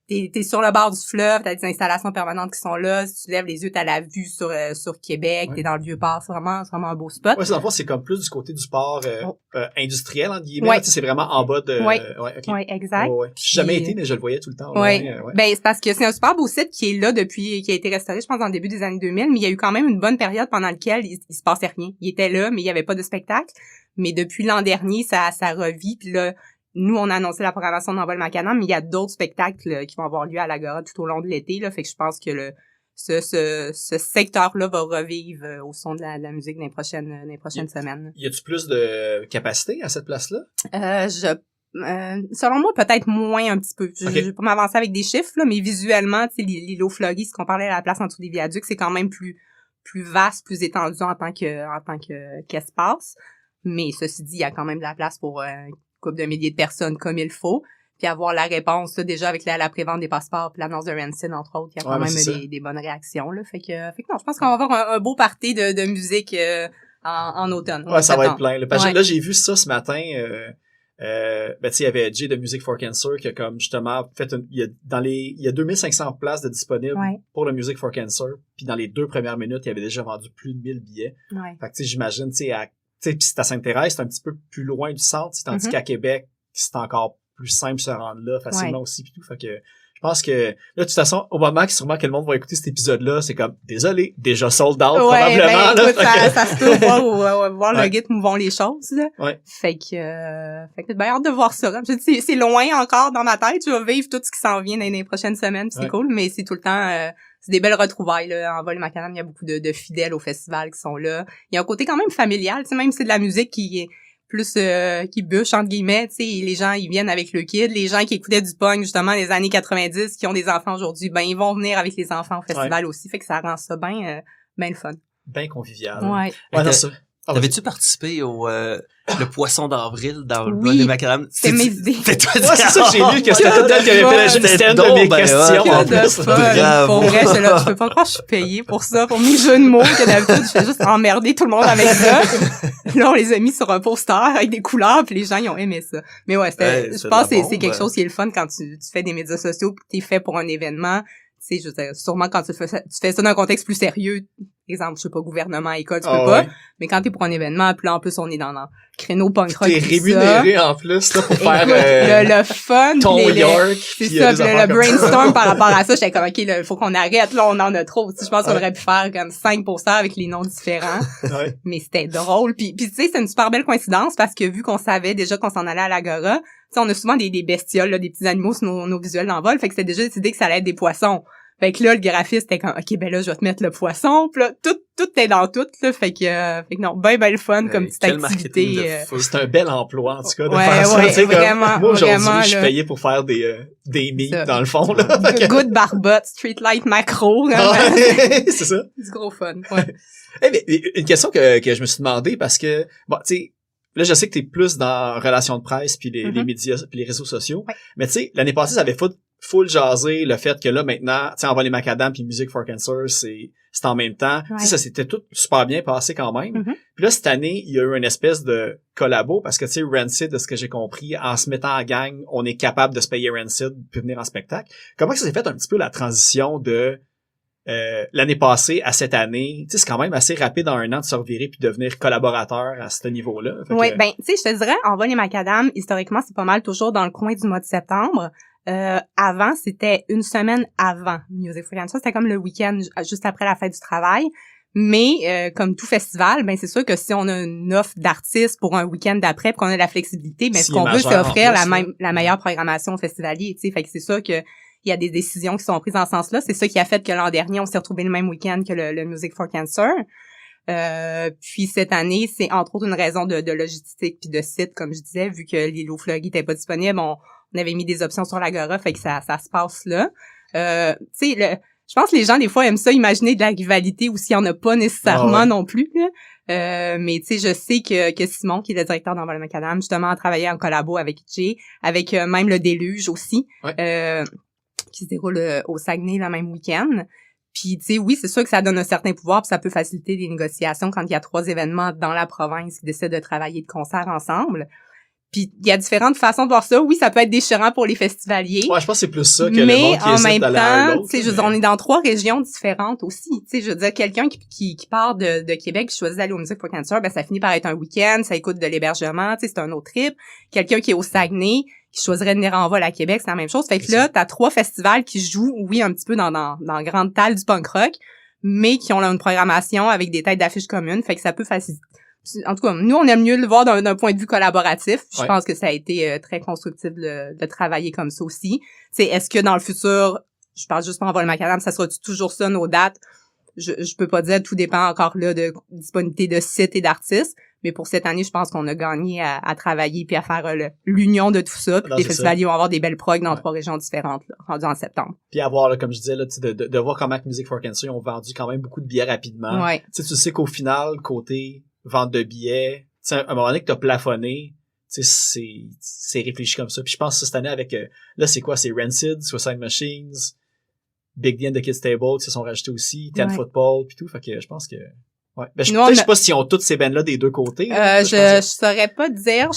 S7: t'es sur le bord du fleuve, t'as des installations permanentes qui sont là. Si tu lèves les yeux, t'as la vue sur Québec,
S5: Ouais.
S7: t'es dans le Vieux-Port. C'est vraiment un beau spot.
S5: Ouais, c'est dans le fond, c'est comme plus du côté du port industriel, entre guillemets.
S7: Ouais.
S5: Tu sais, c'est vraiment en bas de...
S7: Ouais.
S5: ok.
S7: Ouais, exact.
S5: Ouais. J'ai jamais été, mais je le voyais tout le temps.
S7: Ouais. Ben, c'est parce que c'est un super beau site qui est là qui a été restauré, je pense, dans le début des années 2000, mais il y a eu quand même une bonne période pendant laquelle il se passait rien. Il était là, mais il y avait pas de spectacle. Mais depuis l'an dernier, ça revit, puis là, nous, on a annoncé la programmation d'Envolé Macadam, mais il y a d'autres spectacles qui vont avoir lieu à l'Agora tout au long de l'été, là. Fait que je pense que ce secteur-là va revivre au son de la musique dans les prochaines semaines.
S5: Y a-tu plus de capacité à cette place-là?
S7: Selon moi, peut-être moins un petit peu. Je
S5: Ok.
S7: vais pas m'avancer avec des chiffres, là, mais visuellement, tu sais, l'îlot fleuri, ce qu'on parlait à la place en dessous des viaducs, c'est quand même plus vaste, plus étendu en tant qu'espace. Mais ceci dit, il y a quand même de la place pour une couple de milliers de personnes comme il faut. Puis avoir la réponse, là, déjà avec la prévente des passeports puis l'annonce de Rancid, entre autres, il y a quand
S5: Ouais,
S7: même
S5: c'est ça.
S7: des bonnes réactions, là. Fait que non, je pense qu'on va avoir un beau party de musique en automne.
S5: Ouais, ça va être
S7: septembre.
S5: plein. Là. Parce que
S7: Ouais.
S5: là, j'ai vu ça ce matin. Ben, tu sais, il y avait Jay de Music for Cancer qui a comme justement fait il y a 2500 places de disponibles
S7: Ouais.
S5: pour le Music for Cancer. Puis dans les 2 premières minutes, il y avait déjà vendu plus de 1000 billets.
S7: Ouais.
S5: Fait que tu sais, j'imagine, tu sais, pis c'est à Sainte-Thérèse, c'est un petit peu plus loin du centre, tandis
S7: Mhm.
S5: qu'à Québec, c'est encore plus simple de se rendre là facilement aussi pis tout. Fait que je pense que, là, de toute façon, au moment sûrement que le monde va écouter cet épisode-là, c'est comme, désolé, déjà sold out,
S7: Ouais,
S5: probablement,
S7: ben, écoute,
S5: là.
S7: ça se peut voir le
S5: Ouais.
S7: rythme où vont les choses, là.
S5: Ouais.
S7: Fait que, ben, hâte de voir ça. Comme je dis, c'est loin encore dans ma tête. Je vais vivre tout ce qui s'en vient dans les prochaines semaines, puis c'est
S5: Ouais.
S7: cool, mais c'est tout le temps, c'est des belles retrouvailles, là. En Vol-Macadam, il y a beaucoup de fidèles au festival qui sont là. Il y a un côté quand même familial, tu sais, même si c'est de la musique qui est plus qui bûche entre guillemets, tu sais, les gens ils viennent avec le kid, les gens qui écoutaient du punk justement des années 90 qui ont des enfants aujourd'hui, ben ils vont venir avec les enfants au festival aussi, fait que ça rend ça bien le fun.
S5: Ben convivial.
S7: Ouais.
S5: Ouais, non, ça. Ah,
S8: T'avais-tu participé au le poisson d'avril dans le
S7: Oui,
S8: blog des Macadam?
S7: c'est mes idées.
S8: C'est toi,
S5: ouais, c'est ça que j'ai lu, que c'était tout elle qui avait fait la c'était une de mes questions, en
S7: Que de
S5: plus.
S7: fun.
S8: Bravo.
S7: Pour vrai, je peux pas croire que je suis payée pour ça, pour mes jeux de mots, que d'habitude, je fais juste emmerder tout le monde avec ça. Là, on les a mis sur un poster avec des couleurs, puis les gens, ils ont aimé ça. Mais ouais,
S8: Ouais,
S7: je
S8: c'est
S7: pense
S8: de la
S7: que c'est quelque
S8: bombe.
S7: chose qui est le fun quand tu fais des médias sociaux, puis t'es fait pour un événement. Tu sais, je veux dire, sûrement quand tu fais ça dans un contexte plus sérieux, exemple, je sais pas, gouvernement, école, tu peux
S5: Ah
S7: pas.
S5: ouais.
S7: Mais quand t'es pour un événement, puis là, en plus, on est dans le créneau punk rock.
S5: T'es
S7: tout
S5: rémunéré en plus, là, pour
S7: ça.
S5: faire,
S7: Écoute, le fun,
S5: ton
S7: puis
S5: York.
S7: c'est
S5: puis,
S7: ça,
S5: des
S7: puis
S5: affaires
S7: le
S5: comme ça.
S7: brainstorm par rapport à ça, j'étais comme, OK, là, faut qu'on arrête, là, on en a trop. Tu sais, je pense qu'on
S5: Ouais.
S7: aurait pu faire comme 5 posters avec les noms différents,
S5: Ouais.
S7: mais c'était drôle. Puis tu sais, c'est une super belle coïncidence parce que vu qu'on savait déjà qu'on s'en allait à l'Agora, tu sais, on a souvent des bestioles, là, des petits animaux sur nos visuels d'envol, fait que c'était déjà décidé que ça allait être des poissons. Fait que là, le graphiste était comme, OK, ben là, je vais te mettre le poisson. Puis là, tout est dans tout, là. Fait que non, ben le fun comme petite
S8: Quel marketing
S7: activité.
S8: de fou.
S5: C'est un bel emploi, en tout cas, de
S7: Ouais,
S5: faire ça.
S7: ouais,
S5: Tu sais, comme,
S7: vraiment,
S5: moi, aujourd'hui,
S7: vraiment,
S5: je suis
S7: là.
S5: payé pour faire des memes,
S7: Ça.
S5: dans le fond, là. Fait que-
S7: Good barbotte, streetlight macro. Là,
S5: Ouais, c'est ça.
S7: du gros fun, ouais.
S5: Mais une question que je me suis demandé parce que, bon, tu sais, là, je sais que t'es plus dans relations de presse puis les
S7: Mhm.
S5: médias puis les réseaux sociaux.
S7: Ouais.
S5: Mais tu sais, l'année passée, ça avait full jasé le fait que là, maintenant, tu sais, Envol les Macadam puis Music for Cancer, c'est en même temps. Tu
S7: Ouais.
S5: sais, ça s'était tout super bien passé quand même.
S7: Mhm.
S5: Puis là, cette année, il y a eu une espèce de collabo parce que, tu sais, Rancid, de ce que j'ai compris, en se mettant en gang, on est capable de se payer Rancid puis venir en spectacle. Comment ça s'est fait un petit peu la transition de l'année passée à cette année? Tu sais, c'est quand même assez rapide en un an de se revirer puis devenir collaborateur à ce niveau-là. Fait
S7: Oui,
S5: que-
S7: ben, tu sais, je te dirais, Envol et Macadam, historiquement, c'est pas mal toujours dans le coin du mois de septembre. Avant, c'était une semaine avant Music for Cancer. C'était comme le week-end juste après la fête du travail. Mais comme tout festival, ben c'est sûr que si on a une offre d'artistes pour un week-end d'après, puis qu'on a la flexibilité, ben
S5: Si
S7: ce qu'on
S5: est
S7: veut, c'est
S5: majeur en
S7: offrir
S5: plus,
S7: la meilleure programmation au festivalier. Tu sais, fait que c'est sûr que il y a des décisions qui sont prises en ce sens-là. C'est ça qui a fait que l'an dernier, on s'est retrouvé le même week-end que le Music for Cancer. Puis cette année, c'est entre autres une raison de logistique puis de site, comme je disais, vu que l'îlot Fleury n'était pas disponible, on avait mis des options sur l'Agora, fait que ça se passe là. Tu sais, je pense que les gens, des fois, aiment ça, imaginer de la rivalité où s'il y en a pas nécessairement
S5: Ah ouais.
S7: non plus, là. Mais tu sais, je sais que Simon, qui est le directeur d'Envol Macadam, justement, a travaillé en collabo avec Jay, avec même le Déluge aussi, qui se déroule au Saguenay le même week-end. Puis, tu sais, oui, c'est sûr que ça donne un certain pouvoir, puis ça peut faciliter les négociations quand il y a 3 événements dans la province qui décident de travailler de concert ensemble. Puis, il y a différentes façons de voir ça. Oui, ça peut être déchirant pour les festivaliers.
S5: Ouais, je pense que c'est plus ça que le
S7: Mais
S5: monde qui
S7: en
S5: hésite
S7: même
S5: d'aller à
S7: temps,
S5: l'autre,
S7: tu sais, je veux dire, on est dans 3 régions différentes aussi. Tu sais, je veux dire, quelqu'un qui part de Québec, qui choisit d'aller au Music for Cancer, ben ça finit par être un week-end, ça écoute de l'hébergement, tu sais, c'est un autre trip. Quelqu'un qui est au Saguenay, qui choisirait de venir en vol à Québec, c'est la même chose. Fait que là, t'as 3 festivals qui jouent, oui, un petit peu dans la grande talle du punk rock, mais qui ont là une programmation avec des têtes d'affiches communes. Fait que ça peut faciliter. En tout cas, nous, on aime mieux le voir d'un point de vue collaboratif. Je
S5: Ouais.
S7: pense que ça a été très constructif de travailler comme ça aussi. C'est est-ce que dans le futur, je parle juste pour Envol Macadam, ça sera toujours ça, nos dates? Je peux pas dire, tout dépend encore là de disponibilité de sites et d'artistes. Mais pour cette année, je pense qu'on a gagné à travailler puis à faire l'union de tout ça. Puis
S5: Non,
S7: les
S5: c'est
S7: festivaliers vont avoir des belles progs dans
S5: Ouais.
S7: 3 régions différentes, là, rendues en septembre.
S5: Puis avoir, là, comme je disais, là, tu sais, de voir comment que Music for Cancer ils ont vendu quand même beaucoup de billets rapidement.
S7: Ouais.
S5: Tu sais qu'au final, côté vente de billets, tu sais, à un moment donné que t'as plafonné, tu sais, c'est réfléchi comme ça. Puis je pense que cette année avec, là, c'est quoi? C'est Rancid, Suicide Machines, Big D and the Kids Table qui se sont rajoutés aussi, Ten
S7: Ouais.
S5: Football, puis tout. Fait que je pense que... Ouais. Ben,
S7: Nous, on
S5: je sais
S7: a-
S5: pas s'ils ont toutes ces bands-là des deux côtés. là.
S7: Je saurais pas dire.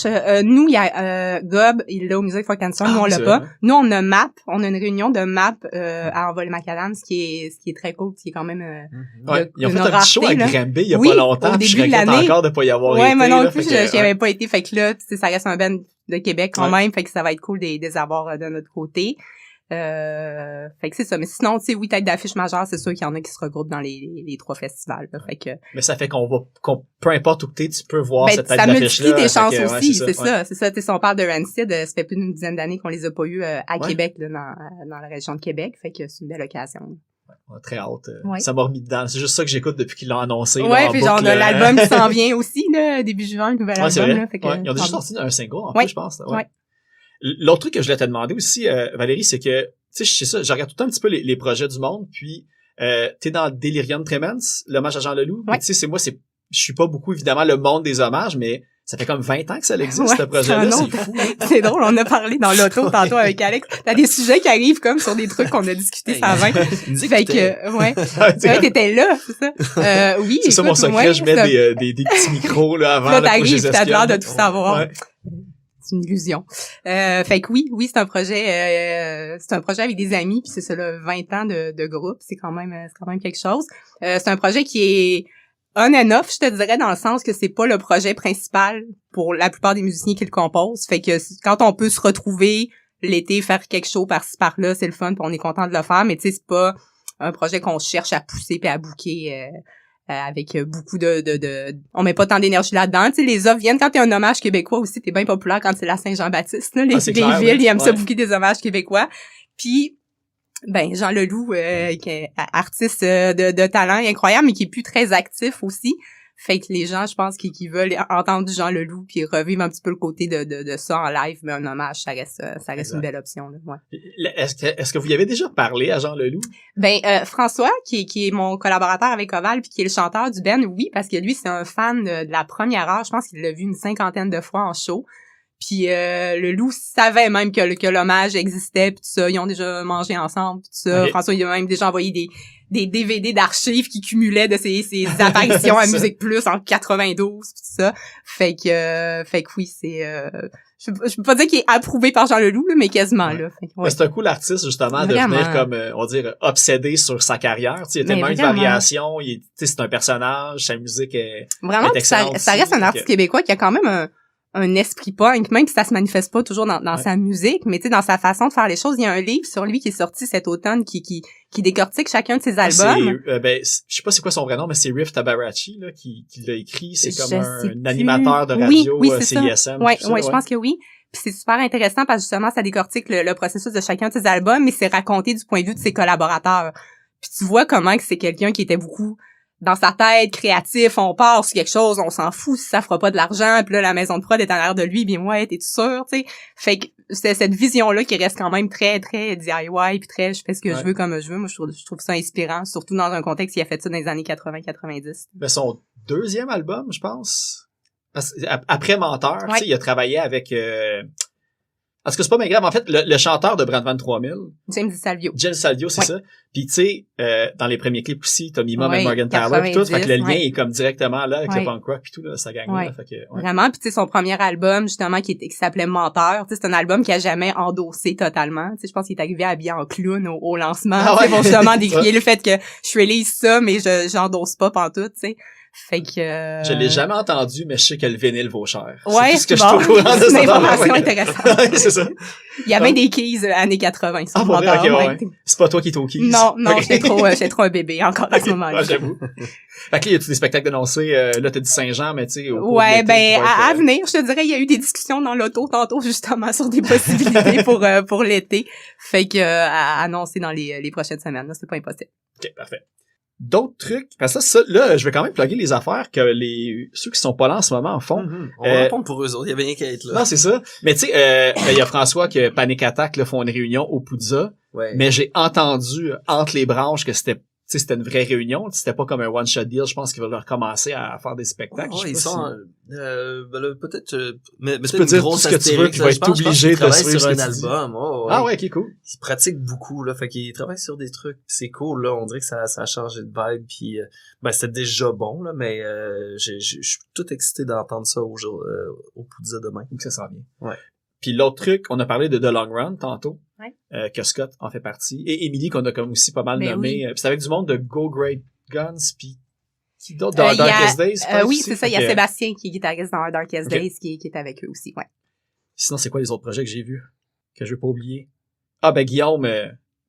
S7: Nous, il y a Gob, il l'a au Music for Cancer. Nous, on
S5: Ah,
S7: l'a
S5: c'est
S7: pas.
S5: vrai.
S7: Nous, on a MAP. On a une réunion de MAP à Envol Macadam, ce qui est très cool, qui est quand même
S5: Ouais. Ils ont
S7: une
S5: fait un petit show à
S7: rareté, là.
S5: Granby il y a
S7: Oui,
S5: pas longtemps,
S7: au
S5: puis je
S7: début de
S5: regrette
S7: l'année.
S5: encore de pas y avoir
S7: Ouais,
S5: été.
S7: mais non
S5: là,
S7: plus,
S5: fait que,
S7: j'y avais pas été. Fait que là, tu sais, ça reste un band de Québec quand
S5: Ouais.
S7: même, fait que ça va être cool de les avoir de notre côté. Fait que c'est ça. Mais sinon, tu sais, oui, tête d'affiche majeure, c'est sûr qu'il y en a qui se regroupent dans les 3 festivals. Là. Fait que
S10: Mais ça fait peu importe où t'es, tu peux voir cette tête
S7: ça
S10: d'affiche-là.
S7: multiplie tes chances
S10: Fait que,
S7: aussi,
S10: c'est
S7: ça. Tu sais, si on parle de Rancid, ça fait plus d'une dizaine d'années qu'on les a pas eus à
S10: Ouais.
S7: Québec, là, dans la région de Québec. Fait que c'est une belle occasion.
S10: On a très hâte.
S7: Ouais.
S10: Ça m'a remis dedans. C'est juste ça que j'écoute depuis qu'ils l'ont annoncé. là,
S7: Ouais,
S10: en
S7: puis
S10: boucle,
S7: genre, on a l'album qui s'en vient aussi, là, début juin, le nouvel
S10: Ouais, c'est
S7: album.
S10: vrai.
S7: Là, fait que,
S10: Ouais. Ils ont déjà
S7: ça-
S10: sorti un single, en
S7: Ouais.
S10: plus, je pense. Ouais.
S7: Ouais.
S10: L'autre truc que je voulais te demander aussi, Valérie, c'est que, tu sais, je sais ça, je regarde tout le temps un petit peu les projets du monde, puis t'es dans Delirium Tremens, l'hommage à Jean Leloup.
S7: Ouais.
S10: Tu sais, je suis pas beaucoup, évidemment, le monde des hommages, mais ça fait comme 20 ans que ça existe,
S7: Ouais,
S10: ce projet-là.
S7: c'est un
S10: C'est fou.
S7: C'est drôle, on a parlé dans l'auto tantôt avec Alex. T'as des sujets qui arrivent comme sur des trucs qu'on a discuté
S8: Hey.
S7: avant. Fait que, ouais. Ouais, t'étais là, c'est ça. Oui,
S10: C'est ça mon
S7: écoute,
S10: secret,
S7: ouais,
S10: je mets
S7: ça-
S10: des petits micros, là, avant.
S7: Là,
S10: là, pour que je
S7: t'arrives,
S10: les
S7: t'as l'air
S10: espionne.
S7: de tout savoir.
S10: Ouais.
S7: C'est une illusion. Fait que oui, c'est un projet, avec des amis, puis c'est ça, là, 20 ans de groupe, c'est quand même quelque chose. C'est un projet qui est on and off, je te dirais, dans le sens que c'est pas le projet principal pour la plupart des musiciens qui le composent. Fait que quand on peut se retrouver l'été, faire quelque chose par-ci par-là, c'est le fun, puis on est content de le faire, mais tu sais, c'est pas un projet qu'on cherche à pousser puis à booker avec beaucoup on met pas tant d'énergie là-dedans. Tu sais, les offres viennent quand t'es un hommage québécois aussi, t'es bien populaire quand c'est la Saint-Jean-Baptiste, là. Les
S10: c'est clair,
S7: villes,
S10: oui.
S7: ils aiment ça
S10: Ouais.
S7: booker des hommages québécois. Puis Jean Leloup, qui est artiste de talent incroyable, mais qui est plus très actif aussi. Fait que les gens, je pense, qui veulent entendre du Jean Leloup puis revivre un petit peu le côté de ça en live, mais un hommage, ça reste une belle option, là. Ouais.
S10: Est-ce que vous y avez déjà parlé à Jean Leloup?
S7: François, qui est mon collaborateur avec Oval puis qui est le chanteur du band, oui, parce que lui, c'est un fan de la première heure. Je pense qu'il l'a vu une 50aine de fois en show. Puis le Loup savait même que l'hommage existait puis tout ça. Ils ont déjà mangé ensemble puis tout ça.
S10: Okay.
S7: François, il a même déjà envoyé des DVD d'archives qui cumulaient de ses apparitions à
S10: Ça.
S7: Musique Plus en 92 puis tout ça. Fait que oui, c'est je peux pas dire qu'il est approuvé par Jean Leloup, là, mais quasiment là. Fait que, ouais.
S10: Mais c'est un cool artiste, justement, de
S7: Vraiment.
S10: venir comme, on va dire, obsédé sur sa carrière. Tu sais, il y a
S7: Mais
S10: tellement de
S7: vraiment.
S10: variations. Tu sais, c'est un personnage, sa musique est...
S7: Vraiment,
S10: est
S7: puis ça
S10: excellente
S7: reste
S10: aussi,
S7: un
S10: fait
S7: artiste
S10: que-
S7: québécois qui a quand même un esprit punk, même si ça se manifeste pas toujours dans
S10: Ouais.
S7: sa musique, mais tu sais, dans sa façon de faire les choses. Il y a un livre sur lui qui est sorti cet automne qui décortique chacun de ses albums.
S10: Je sais pas c'est quoi son vrai nom, mais c'est Riff Tabarachi, là, qui l'a écrit. C'est comme
S7: Je sais
S10: un
S7: plus.
S10: animateur de
S7: Oui,
S10: radio,
S7: oui, c'est ça.
S10: CISM.
S7: Ouais,
S10: tout ça,
S7: je pense que oui. Puis c'est super intéressant parce que justement, ça décortique le processus de chacun de ses albums, mais c'est raconté du point de vue de ses collaborateurs. Puis tu vois comment que c'est quelqu'un qui était beaucoup dans sa tête, créatif, on part sur quelque chose, on s'en fout si ça fera pas de l'argent, puis là, la maison de prod est en l'air de lui, bien ouais, t'es sûr, tu sais. Fait que c'est cette vision-là qui reste quand même très, très DIY, puis très, je fais ce que
S10: Ouais.
S7: je veux comme je veux. Moi, je trouve ça inspirant, surtout dans un contexte qui a fait ça dans les années 80-90.
S10: Mais son deuxième album, je pense. Parce que après Menteur, tu
S7: Ouais.
S10: sais, il a travaillé avec... Parce que c'est pas bien grave. En fait, le chanteur de Brandvan 3000,
S7: James Salvio.
S10: Jen Salvio, c'est
S7: Ouais.
S10: ça. Puis tu sais, dans les premiers clips aussi, t'as Mima
S7: Ouais,
S10: et Morgan Tower puis tout. Fait que le lien
S7: 90,
S10: est comme directement là avec
S7: Ouais.
S10: le punk rock puis tout, là, ça gagne
S7: Ouais.
S10: là. Fait que, ouais.
S7: Vraiment, puis tu sais, son premier album, justement, qui s'appelait Menteur, tu sais, c'est un album qui a jamais endossé totalement. Tu sais, je pense qu'il est arrivé habillé en clown au lancement.
S10: Ah
S7: Tu sais,
S10: ouais.
S7: pour justement décrier le fait que je release ça, mais j'endosse pas pantoute, tu sais. Fait que...
S10: Je l'ai jamais entendu, mais je sais que le vinyle vaut cher.
S7: Ouais,
S10: c'est tout ce que
S7: bon,
S10: je suis au courant de
S7: c'est
S10: ça.
S7: une information
S10: Ouais.
S7: intéressante.
S10: Ouais, c'est ça.
S7: Il y avait des keys années 80 sur
S10: Ah, pour vrai,
S7: Menteur,
S10: ok,
S7: ouais.
S10: ouais. C'est pas toi qui es au keys.
S7: Non,
S10: Ok.
S7: j'étais trop un bébé encore à ce moment-là.
S10: Ouais, j'avoue. Fait que là, y a-tu des spectacles d'annoncés? Là, t'as dit Saint-Jean, mais tu sais, au cours de
S7: Ouais,
S10: l'été, tu vas
S7: à
S10: être,
S7: venir, je te dirais, il y a eu des discussions dans l'auto tantôt, justement, sur des possibilités pour l'été. Fait que, à annoncer dans les prochaines semaines, là, c'est pas impossible.
S10: OK, parfait. D'autres trucs, parce que ça, là, je vais quand même plugger les affaires que ceux qui sont pas là en ce moment en font.
S8: On va répondre pour eux autres. Il y avait rien qu'à être là.
S10: Non, c'est ça. Mais tu sais, il y a François que Panic Attack là, font une réunion au Poudza,
S8: Ouais.
S10: mais j'ai entendu entre les branches que c'était une vraie réunion. C'était pas comme un one-shot deal. Je pense qu'ils veulent recommencer à faire des spectacles. Je sais
S8: ils
S10: pas
S8: sont,
S10: si-
S8: ben là, peut-être, mais
S10: peux dire tout ce que tu veux, puis il va être obligé de
S8: travailler
S10: suivre
S8: sur
S10: ce
S8: un
S10: que tu dis.
S8: album. Oh, ouais.
S10: Ah ouais, ok, cool.
S8: Il pratique beaucoup, là. Fait qu'il travaille sur des trucs. Pis c'est cool, là. On dirait que ça a changé de vibe. Puis, ben, c'était déjà bon, là. Mais, je suis tout excité d'entendre ça au Poudza demain.
S10: Donc ça s'en vient.
S8: Ouais.
S10: Puis l'autre truc, on a parlé de The Long Run tantôt,
S7: Ouais.
S10: que Scott en fait partie, et Emily qu'on a comme aussi pas mal
S7: Ben
S10: nommé.
S7: oui.
S10: Puis c'est avec du monde de Go Great Guns, puis qui d'autre?
S7: Il y a-
S10: Darkest Days, je pense
S7: oui,
S10: aussi.
S7: c'est ça. Il y a
S10: Fait que-
S7: Sébastien qui est guitariste dans Darkest
S10: Ok.
S7: Days qui est avec eux aussi, ouais.
S10: Sinon, c'est quoi les autres projets que j'ai vus? Que je veux pas oublier? Ah, ben, Guillaume,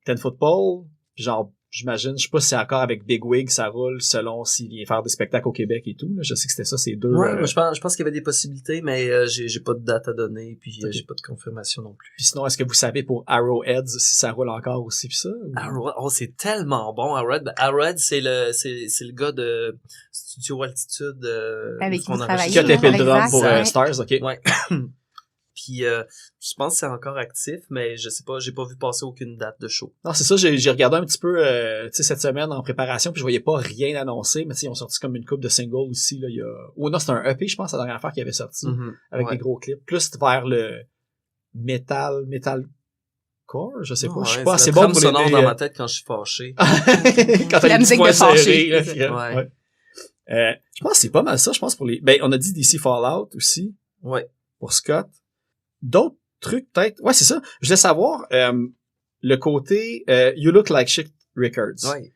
S10: Ten Football, genre, j'imagine, je sais pas si c'est encore avec Big Wig, ça roule selon s'il vient faire des spectacles au Québec et tout, là. Je sais que c'était ça, ces deux.
S8: Ouais, moi, je pense qu'il y avait des possibilités, mais j'ai pas de date à donner, puis
S10: Ok.
S8: j'ai pas de confirmation non plus.
S10: Puis sinon, est-ce que vous savez pour Arrowheads si ça roule encore aussi pis ça? ou-
S8: Arrowhead, oh, c'est tellement bon, Arrowhead. Ben, Arrowhead, c'est le gars de Studio Altitude,
S7: Avec
S8: où
S7: qui
S8: on
S7: vous
S8: enregistre.
S10: Qui a tapé le
S7: Exact.
S10: drum pour
S8: Ouais.
S10: Stars, ok.
S8: Ouais. Puis je pense que c'est encore actif, mais je sais pas, j'ai pas vu passer aucune date de show.
S10: Non, c'est ça, j'ai regardé un petit peu, tu sais, cette semaine en préparation, puis je voyais pas rien annoncé, mais tu sais, ils ont sorti comme une couple de singles aussi, là, il y a... Oh non, c'était un EP, je pense, la dernière affaire qu'ils avaient sorti, avec
S8: Ouais.
S10: des gros clips, plus vers le metalcore, je sais pas, je suis
S8: Ouais,
S10: pas
S8: c'est
S10: assez
S8: la
S10: bon
S8: trame
S10: pour
S8: sonore
S10: les...
S8: dans ma tête quand je suis fâché.
S10: Quand t'as
S7: La
S10: les petits
S7: musique
S10: points
S7: de fâché,
S10: serrés, là,
S7: c'est
S10: qui-
S8: ça.
S10: ouais. Je pense que c'est pas mal ça, je pense, pour les... Ben, on a dit DC Fallout aussi,
S8: Ouais.
S10: pour Scott. D'autres trucs, peut-être... Ouais, c'est ça. Je voulais savoir, le côté You Look Like Shit Records.
S8: Ouais.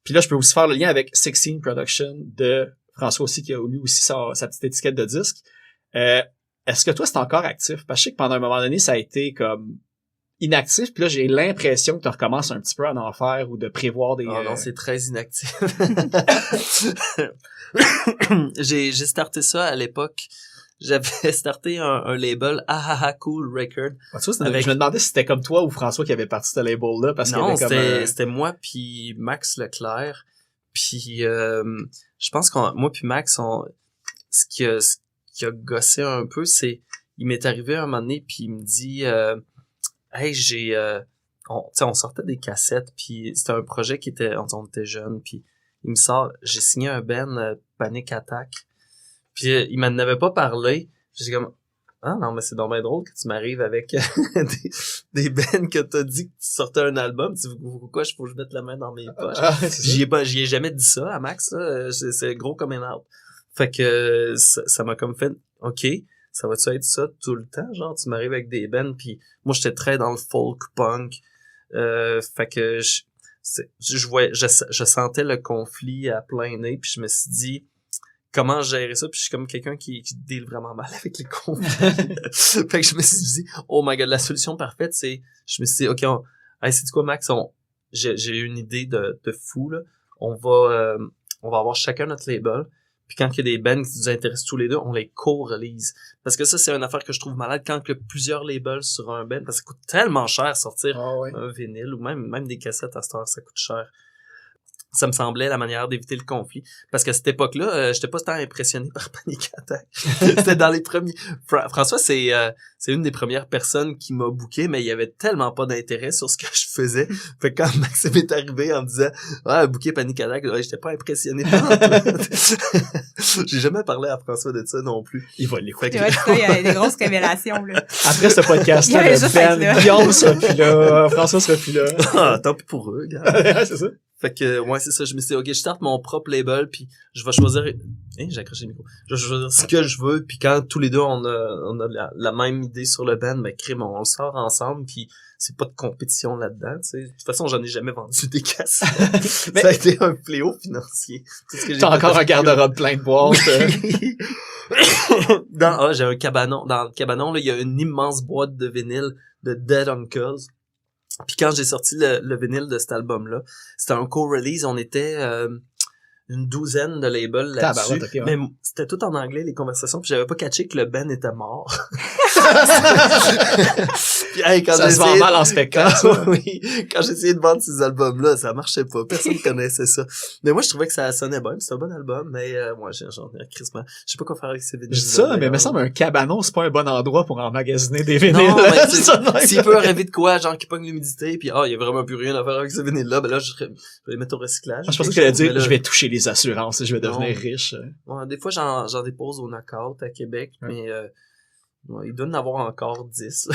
S10: Puis là, je peux aussi faire le lien avec 16 Production de François aussi, qui a eu aussi sa petite étiquette de disque. Est-ce que toi, c'est encore actif? Parce que je sais que pendant un moment donné, ça a été comme inactif. Puis là, j'ai l'impression que tu recommences un petit peu à en faire ou de prévoir des...
S8: Oh non, c'est très inactif. j'ai starté ça à l'époque. J'avais starté un label Ahaha Cool Record.
S10: Ah, tu vois,
S8: avec-
S10: je me demandais si c'était comme toi ou François qui avait parti ce label-là, parce qu'il y
S8: Non,
S10: avait comme...
S8: c'était moi puis Max Leclerc. Puis je pense qu'on moi puis Max, ce qui a gossé un peu, c'est il m'est arrivé un moment donné puis il me dit hey, on sortait des cassettes puis c'était un projet qui était on était jeunes puis il me sort j'ai signé un band Panic Attack. Puis il m'en avait pas parlé. J'ai comme ah non mais c'est dommage drôle que tu m'arrives avec des bands que t'as dit que tu sortais un album. Tu dis pourquoi faut que je mette la main dans mes poches.
S10: Ah, c'est ça.
S8: J'y ai jamais dit ça à Max, là. C'est gros comme un out. Fait que ça m'a comme fait OK, ça va-tu être ça tout le temps? Genre, tu m'arrives avec des bands, puis moi, j'étais très dans le folk punk. Fait que je sentais le conflit à plein nez, puis je me suis dit comment gérer ça, puis je suis comme quelqu'un qui deal vraiment mal avec les conflits. Fait que je me suis dit oh my god, la solution parfaite, c'est je me suis dit OK, hey, c'est quoi Max, j'ai eu une idée de fou là. On va avoir chacun notre label. Puis quand il y a des bands qui nous intéressent tous les deux, on les co-release. Parce que ça, c'est une affaire que je trouve malade quand il y a plusieurs labels sur un band. Parce que ça coûte tellement cher sortir
S10: Ah ouais.
S8: un vinyle ou même des cassettes à cette heure, ça coûte cher. Ça me semblait la manière d'éviter le conflit. Parce qu'à cette époque-là, j'étais pas tant impressionné par Panic Attack. C'était dans les premiers... François, c'est une des premières personnes qui m'a booké, mais il y avait tellement pas d'intérêt sur ce que je faisais. Fait que quand Maxime est arrivé en me disant « Ah, booké Panic Attack », j'étais pas impressionné. J'ai jamais parlé à François de ça non plus.
S10: Il va l'écouter.
S7: Tu vois, ça, il y a des grosses révélations, là.
S10: Après ce
S7: Il y
S10: podcast-là,
S7: avait
S10: le
S7: juste à être là.
S10: Ben, Guillaume sera plus là, François sera plus là.
S8: Ah, tant pis pour eux, gars.
S10: Ouais, c'est ça.
S8: Fait que, ouais, c'est ça. Je me suis dit, OK, je starte mon propre label, puis je vais choisir... j'ai accroché le micro. Je vais choisir ce que je veux, puis quand tous les deux, on a la même idée sur le band, mais crime, on le sort ensemble, puis c'est pas de compétition là-dedans, tu sais. De toute façon, j'en ai jamais vendu des cassettes.
S10: Mais-
S8: Ça a été un fléau financier. Tout ce que j'ai
S10: T'as
S8: fait
S10: encore un
S8: avec-
S10: garde-robe plein de boîtes.
S8: j'ai un cabanon. Dans le cabanon, là, il y a une immense boîte de vinyle de Dead Uncles. Puis quand j'ai sorti le vinyle de cet album-là, c'était un co-release. On était une douzaine de labels là-dessus.
S10: Tabarouette, ok, ouais.
S8: Mais c'était tout en anglais, les conversations. Puis j'avais pas catché que le Ben était mort. Puis, hey, quand
S10: Ça
S8: j'ai
S10: se vend
S8: essayé-
S10: mal en spectacle, ça.
S8: oui, quand j'ai essayé de vendre ces albums-là, ça marchait pas. Personne connaissait ça. Mais moi, je trouvais que ça sonnait bien. C'était un bon album, mais moi, j'en ai un crissement. Je sais pas quoi faire avec ces vinyles.
S10: Je dis ça, mais il me semble un cabanon, c'est pas un bon endroit pour emmagasiner des vinyles.
S8: Non, mais tu sais,
S10: Ça de même.
S8: s'il peut arriver de quoi, genre qui pogne l'humidité, puis il y a vraiment plus rien à faire avec ce vinyle-là, ben là, je vais les mettre au recyclage.
S10: Je pensais qu'elle allait dire,
S8: Mais là,
S10: je vais toucher les assurances et je vais devenir
S8: Non.
S10: riche.
S8: ouais, des fois, j'en dépose au knockout à Québec,
S10: Ouais.
S8: mais ouais, il doit en avoir encore 10.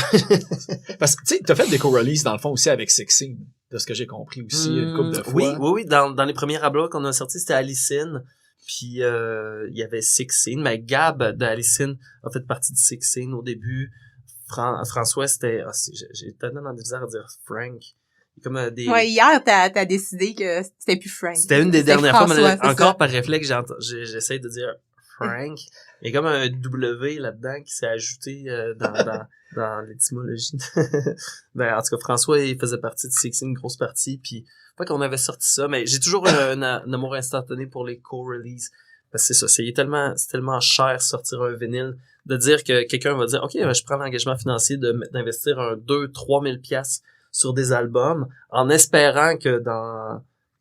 S10: Parce que, tu sais, t'as fait des co-releases, dans le fond, aussi avec Sixteen, de ce que j'ai compris aussi, une couple de fois.
S8: Oui, dans les premiers albums qu'on a sortis, c'était Alicine, puis il y avait Sixteen, mais Gab d'Alicine a fait partie de Sixteen au début. François, c'était... j'ai tellement de misère à dire Frank. Comme des...
S7: Ouais, hier, t'as décidé que c'était plus Frank.
S8: C'était une des
S7: C'était
S8: dernières fois,
S7: François,
S8: mais
S7: c'est
S8: encore
S7: ça.
S8: par réflexe, j'essaie de dire Frank. Il y a comme un W là-dedans qui s'est ajouté dans l'étymologie. Ben, en tout cas, François, il faisait partie de CXC, une grosse partie, puis fait qu'on avait sorti ça, mais j'ai toujours un amour instantané pour les co-releases. Parce que c'est ça, c'est tellement cher sortir un vinyle, de dire que quelqu'un va dire, OK, ben, je prends l'engagement financier d'investir 2-3 000 piastres sur des albums, en espérant que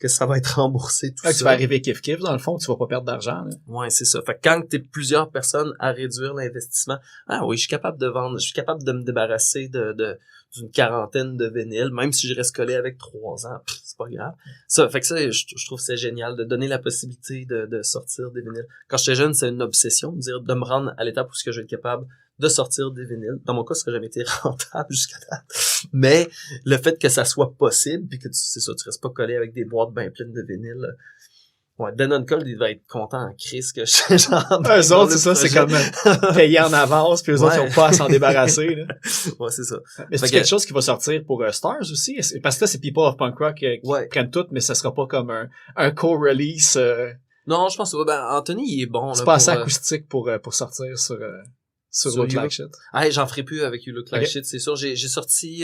S8: ça va être remboursé tout ça.
S10: Tu vas arriver kiff-kiff, dans le fond, tu vas pas perdre d'argent. Là.
S8: Ouais, c'est ça. Fait que quand t'es plusieurs personnes à réduire l'investissement, ah oui, je suis capable de vendre, je suis capable de me débarrasser d'une quarantaine de vinyles, même si je reste collé avec 3 ans, c'est pas grave. Ça, fait que ça, je trouve que c'est génial de donner la possibilité de sortir des vinyles. Quand j'étais jeune, c'est une obsession, de me rendre à l'étape où je vais être capable de sortir des vinyles. Dans mon cas, ça n'a jamais été rentable jusqu'à date. Mais le fait que ça soit possible, puis que tu restes pas collé avec des boîtes bien pleines de vinyles. Ouais, Dan Uncle, il va être content en crise que je genre.
S10: Eux autres, c'est ça, c'est comme payer en avance, puis eux autres, ils ont pas à s'en débarrasser, là.
S8: Ouais, c'est ça.
S10: Mais c'est quelque chose qui va sortir pour Stars aussi? Parce que là, c'est People of Punk Rock qui prennent tout, mais ça sera pas comme un co-release.
S8: Non, je pense que, Anthony, il est bon,
S10: c'est
S8: là.
S10: Pas assez acoustique pour sortir sur Look Like Shit.
S8: Ah, j'en ferai plus avec You Look Like Shit, c'est sûr. J'ai sorti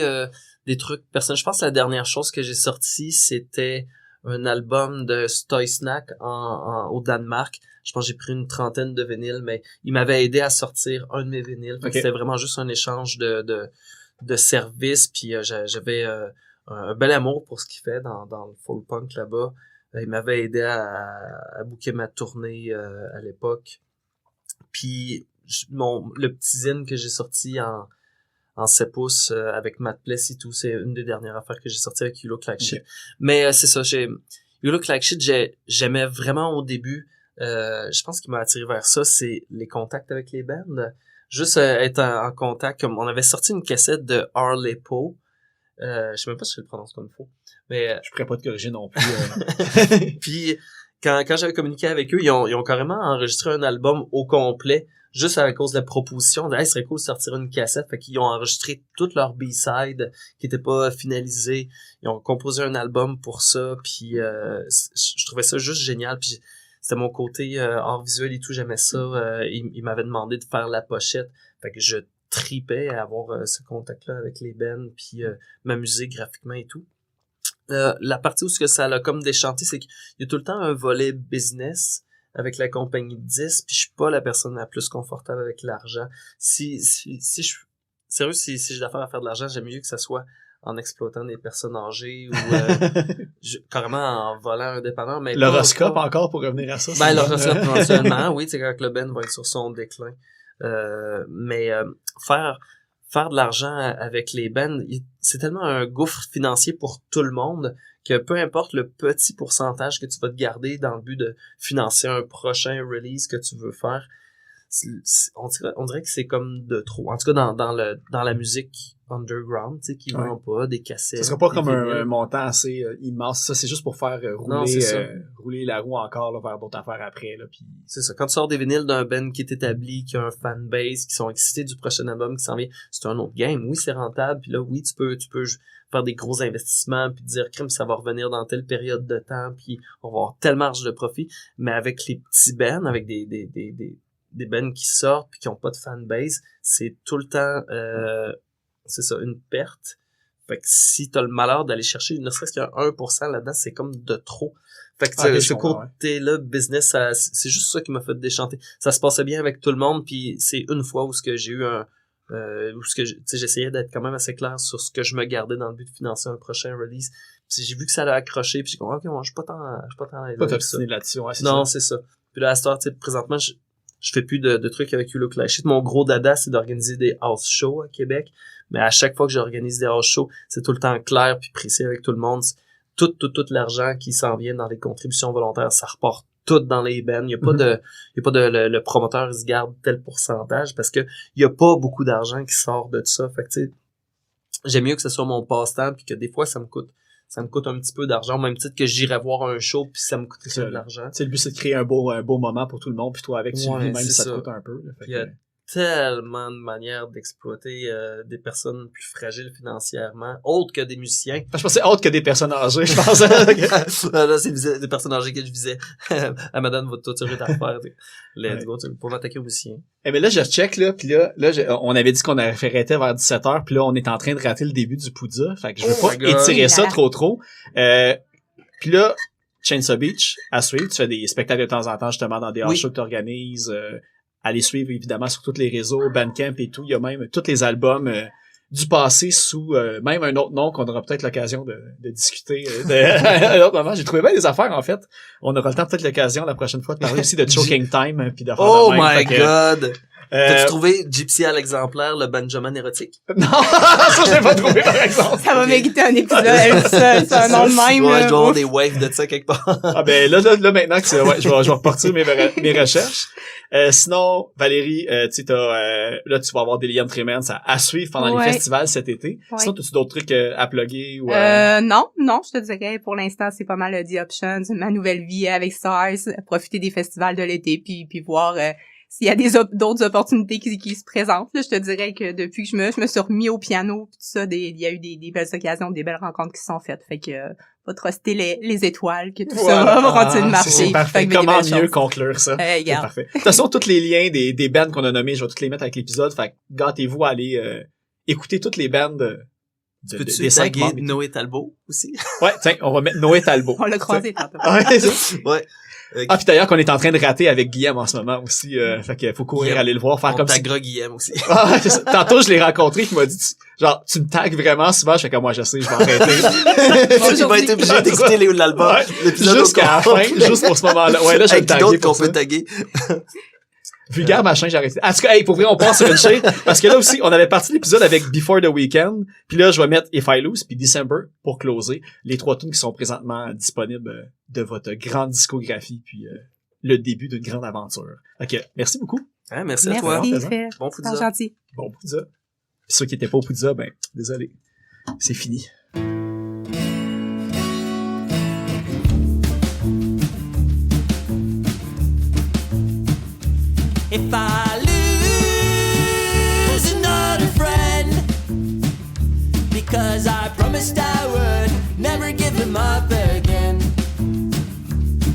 S8: des trucs personnels. Je pense que la dernière chose que j'ai sorti, c'était un album de Stoy Snack au Danemark. Je pense que j'ai pris une trentaine de vinyles, mais il m'avait aidé à sortir un de mes vinyles. C'était vraiment juste un échange de services, puis j'avais un bel amour pour ce qu'il fait dans le folk punk là-bas. Il m'avait aidé à booker ma tournée à l'époque. Puis le petit zine que j'ai sorti en 7 pouces avec Matt Pless et tout, c'est une des dernières affaires que j'ai sorti avec You Look Like Shit. Mais c'est ça, You Look Like Shit, j'aimais vraiment au début. Je pense qu'il m'a attiré vers ça, c'est les contacts avec les bands. Juste être en contact, comme on avait sorti une cassette de Harley Poe. Je sais même pas si je le prononce comme il faut. Mais
S10: je pourrais pas te corriger non plus.
S8: Puis quand j'avais communiqué avec eux, ils ont carrément enregistré un album au complet, juste à cause de la proposition de hey, ce serait cool de sortir une cassette. Fait qu'ils ont enregistré toutes leurs B-sides qui étaient pas finalisés. Ils ont composé un album pour ça. Puis je trouvais ça juste génial. Puis c'était mon côté art visuel et tout, j'aimais ça. Ils m'avaient demandé de faire la pochette. Fait que je tripais à avoir ce contact-là avec les bands, puis m'amuser graphiquement et tout. La partie où ce que ça l'a comme déchanté, c'est qu'il y a tout le temps un volet business avec la compagnie de disques, puis je suis pas la personne la plus confortable avec l'argent. Si j'ai d'affaires à faire de l'argent, j'aime mieux que ça soit en exploitant des personnes âgées ou carrément en volant un dépanneur. Mais
S10: l'horoscope encore pour revenir à ça.
S8: Ben l'horoscope éventuellement, oui, tu sais, quand le Ben va être sur son déclin. Mais faire de l'argent avec les bands, c'est tellement un gouffre financier pour tout le monde que peu importe le petit pourcentage que tu vas te garder dans le but de financer un prochain release que tu veux faire, on dirait que c'est comme de trop. En tout cas, dans la musique underground, tu sais, qui vend pas des cassettes.
S10: Ce sera pas comme un montant assez immense. Ça, c'est juste pour faire rouler la roue encore là, vers d'autres affaires après. Là, puis...
S8: C'est ça. Quand tu sors des vinyles d'un band qui est établi, qui a un fanbase, qui sont excités du prochain album qui s'en vient, c'est un autre game. Oui, c'est rentable. Puis là, oui, tu peux faire des gros investissements puis dire crime, ça va revenir dans telle période de temps puis on va avoir telle marge de profit. Mais avec les petits bands, avec des bands qui sortent puis qui ont pas de fanbase, c'est tout le temps c'est ça, une perte. Fait que si t'as le malheur d'aller chercher ne serait-ce qu'un 1% là-dedans, c'est comme de trop. Fait que ce côté-là, business, c'est juste ça qui m'a fait déchanter. Ça se passait bien avec tout le monde, puis c'est une fois où ce que j'ai eu j'essayais d'être quand même assez clair sur ce que je me gardais dans le but de financer un prochain release. Puis j'ai vu que ça allait accrocher, puis j'ai dit OK, moi je suis pas tant
S10: pas t'obstiner là-dessus, ouais,
S8: non, c'est ça. Puis là à cette heure, tu sais, présentement je fais plus de trucs avec You Look Like Shit. Mon gros dada, c'est d'organiser des house shows à Québec. Mais à chaque fois que j'organise des house shows, c'est tout le temps clair puis précis avec tout le monde. Tout l'argent qui s'en vient dans les contributions volontaires, ça repart tout dans les bands. Il y a pas le promoteur, il se garde tel pourcentage parce que il y a pas beaucoup d'argent qui sort de ça. Fait que tu sais, j'aime mieux que ce soit mon passe-temps puis que des fois ça me coûte un petit peu d'argent, au même titre que j'irais voir un show puis ça me coûterait de l'argent.
S10: Le but c'est de créer un beau moment pour tout le monde puis toi avec tu même
S8: si
S10: ça te coûte un peu. Là,
S8: il y a tellement de manières d'exploiter des personnes plus fragiles financièrement, autres que des musiciens.
S10: Je pensais autre que des personnes âgées, je pense.
S8: Là, c'est des personnes âgées que je visais. À madame, votre toiture est à refaire. Let's go, pour m'attaquer aux musiciens.
S10: Eh mais là, je check, là, pis là, on avait dit qu'on avait fait arrêter vers 17h, puis là, on est en train de rater le début du Poudja. Fait que je veux
S8: Oh
S10: pas
S8: my God.
S10: étirer ça trop. Puis là, Chainsaw Beach, à suivre, tu fais des spectacles de temps en temps, justement, dans des
S8: Oui.
S10: shows que tu organises. Allez suivre, évidemment, sur tous les réseaux, Bandcamp et tout. Il y a même tous les albums du passé sous même un autre nom qu'on aura peut-être l'occasion de discuter à un autre moment. J'ai trouvé bien des affaires, en fait. On aura le temps, peut-être l'occasion, la prochaine fois, de parler aussi de Choking Time, puis d'affaires
S8: Oh
S10: de même.
S8: my
S10: Fait que,
S8: God! T'as-tu trouvé Gypsy à l'exemplaire, le Benjamin érotique?
S10: Non, ça, je l'ai pas trouvé, par exemple.
S7: Ça va mériter un épisode, c'est un nom de même.
S8: Ouais,
S7: là.
S8: je dois avoir des waves de ça quelque part.
S10: Ah ben là maintenant que c'est ouais, je vais repartir mes recherches. Sinon Valérie, tu sais là tu vas avoir des liens de Tremens à suivre pendant
S7: Ouais.
S10: les festivals cet été.
S7: Ouais.
S10: Sinon as-tu d'autres trucs à plugger ou
S7: Non, je te dirais pour l'instant c'est pas mal The Options, ma nouvelle vie avec Stars, profiter des festivals de l'été puis voir s'il y a d'autres opportunités qui se présentent. Là, je te dirais que depuis que je me suis remis au piano pis tout ça, il y a eu des belles occasions, des belles rencontres qui se sont faites. Fait que pas truster les étoiles, que tout ça va continuer de marcher.
S10: C'est parfait.
S7: Fait que
S10: Comment
S7: des
S10: mieux
S7: belles choses.
S10: conclure ça? C'est
S7: Regarde.
S10: parfait. De toute façon, tous les liens des bands qu'on a nommés, je vais tous les mettre avec l'épisode. Fait que gâtez-vous à aller écouter toutes les bands
S8: Peux-tu
S10: des 5
S8: taguer
S10: membres.
S8: Noé Talbot aussi?
S10: Ouais, tiens, on va mettre Noé Talbot.
S7: On l'a croisé tantôt.
S10: Ouais, ça.
S8: Ouais.
S10: Ah, puis d'ailleurs qu'on est en train de rater avec Guillaume en ce moment aussi. Fait qu'il faut courir
S8: Guillaume.
S10: aller le voir, faire
S8: On
S10: comme si...
S8: taguera Guillaume aussi.
S10: Ah, c'est ça. Tantôt, je l'ai rencontré, il m'a dit, tu me tagues vraiment souvent. Je fais comme moi, je sais, je vais arrêter.
S8: Il va être obligé d'écouter l'album.
S10: Ouais,
S8: L'épisode
S10: jusqu'à la fin, juste pour ce moment-là. Ouais, là, je vais
S8: avec
S10: le
S8: qui
S10: taguer
S8: d'autre
S10: pour
S8: qu'on peut
S10: ça.
S8: taguer.
S10: Vulgaire machin, j'ai arrêté. En tout cas, hey, pour vrai, on passe sur une shade. Parce que là aussi, on avait parti l'épisode avec Before the Weekend. Puis là, je vais mettre If I Lose puis December pour closer. Les 3 tunes qui sont présentement disponibles de votre grande discographie puis le début d'une grande aventure. Ok, merci beaucoup.
S8: Hein, merci à toi.
S7: Merci, Phil.
S8: Bon
S7: C'est
S8: Poudja.
S7: gentil.
S10: Bon Poudja. Puis ceux qui étaient pas au Poudja, ben, désolé. C'est fini.
S6: If I lose another friend, because I promised I would never give him up again,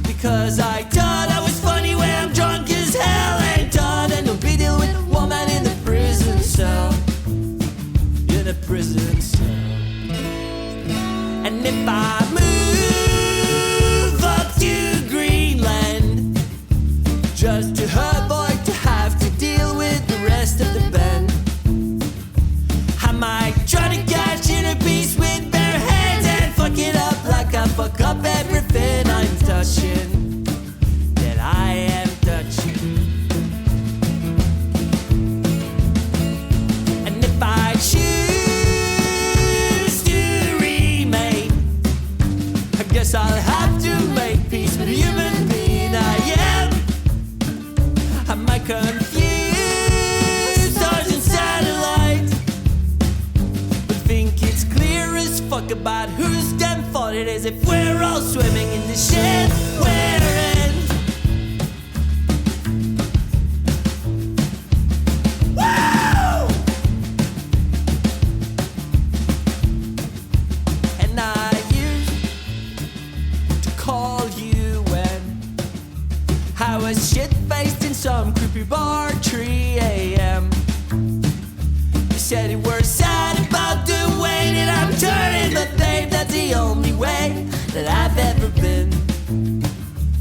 S6: because I thought I was funny when I'm drunk as hell, and thought I no big deal with a woman in the prison cell, in a prison cell. And if I move up to Greenland, just to avoid to have to deal with the rest of the band, I might try to cash in a piece with bare hands and fuck it up like I fuck up everything I'm touching, that I am touching. And if I choose to remain, I guess I'll have to make peace with the human being I am. I might confuse stars and satellites, but think it's clear as fuck about whose damn fault it is if we're all swimming in the shit we're in. Woo! And I used to call you when I was shit-faced in some creepy bar, 3 a.m. You said you were sad about the way that I'm turning, but babe, that's the only way that I've ever been,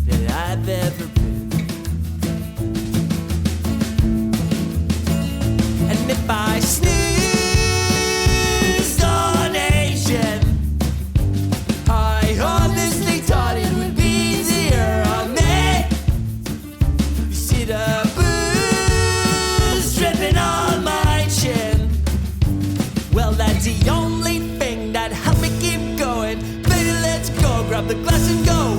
S6: that I've ever been. And if I sneezed on Asian, I honestly thought it would be easier on me. You see the booze dripping on my chin. Well, that's the only thing that helped me keep going. Baby, let's go, grab the glass and go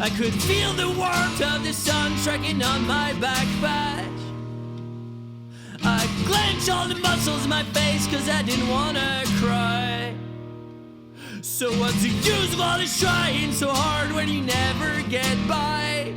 S6: I could feel the warmth of the sun striking on my back patch. I clenched all the muscles in my face cause I didn't wanna cry. So what's the use of all this trying so hard when you never get by?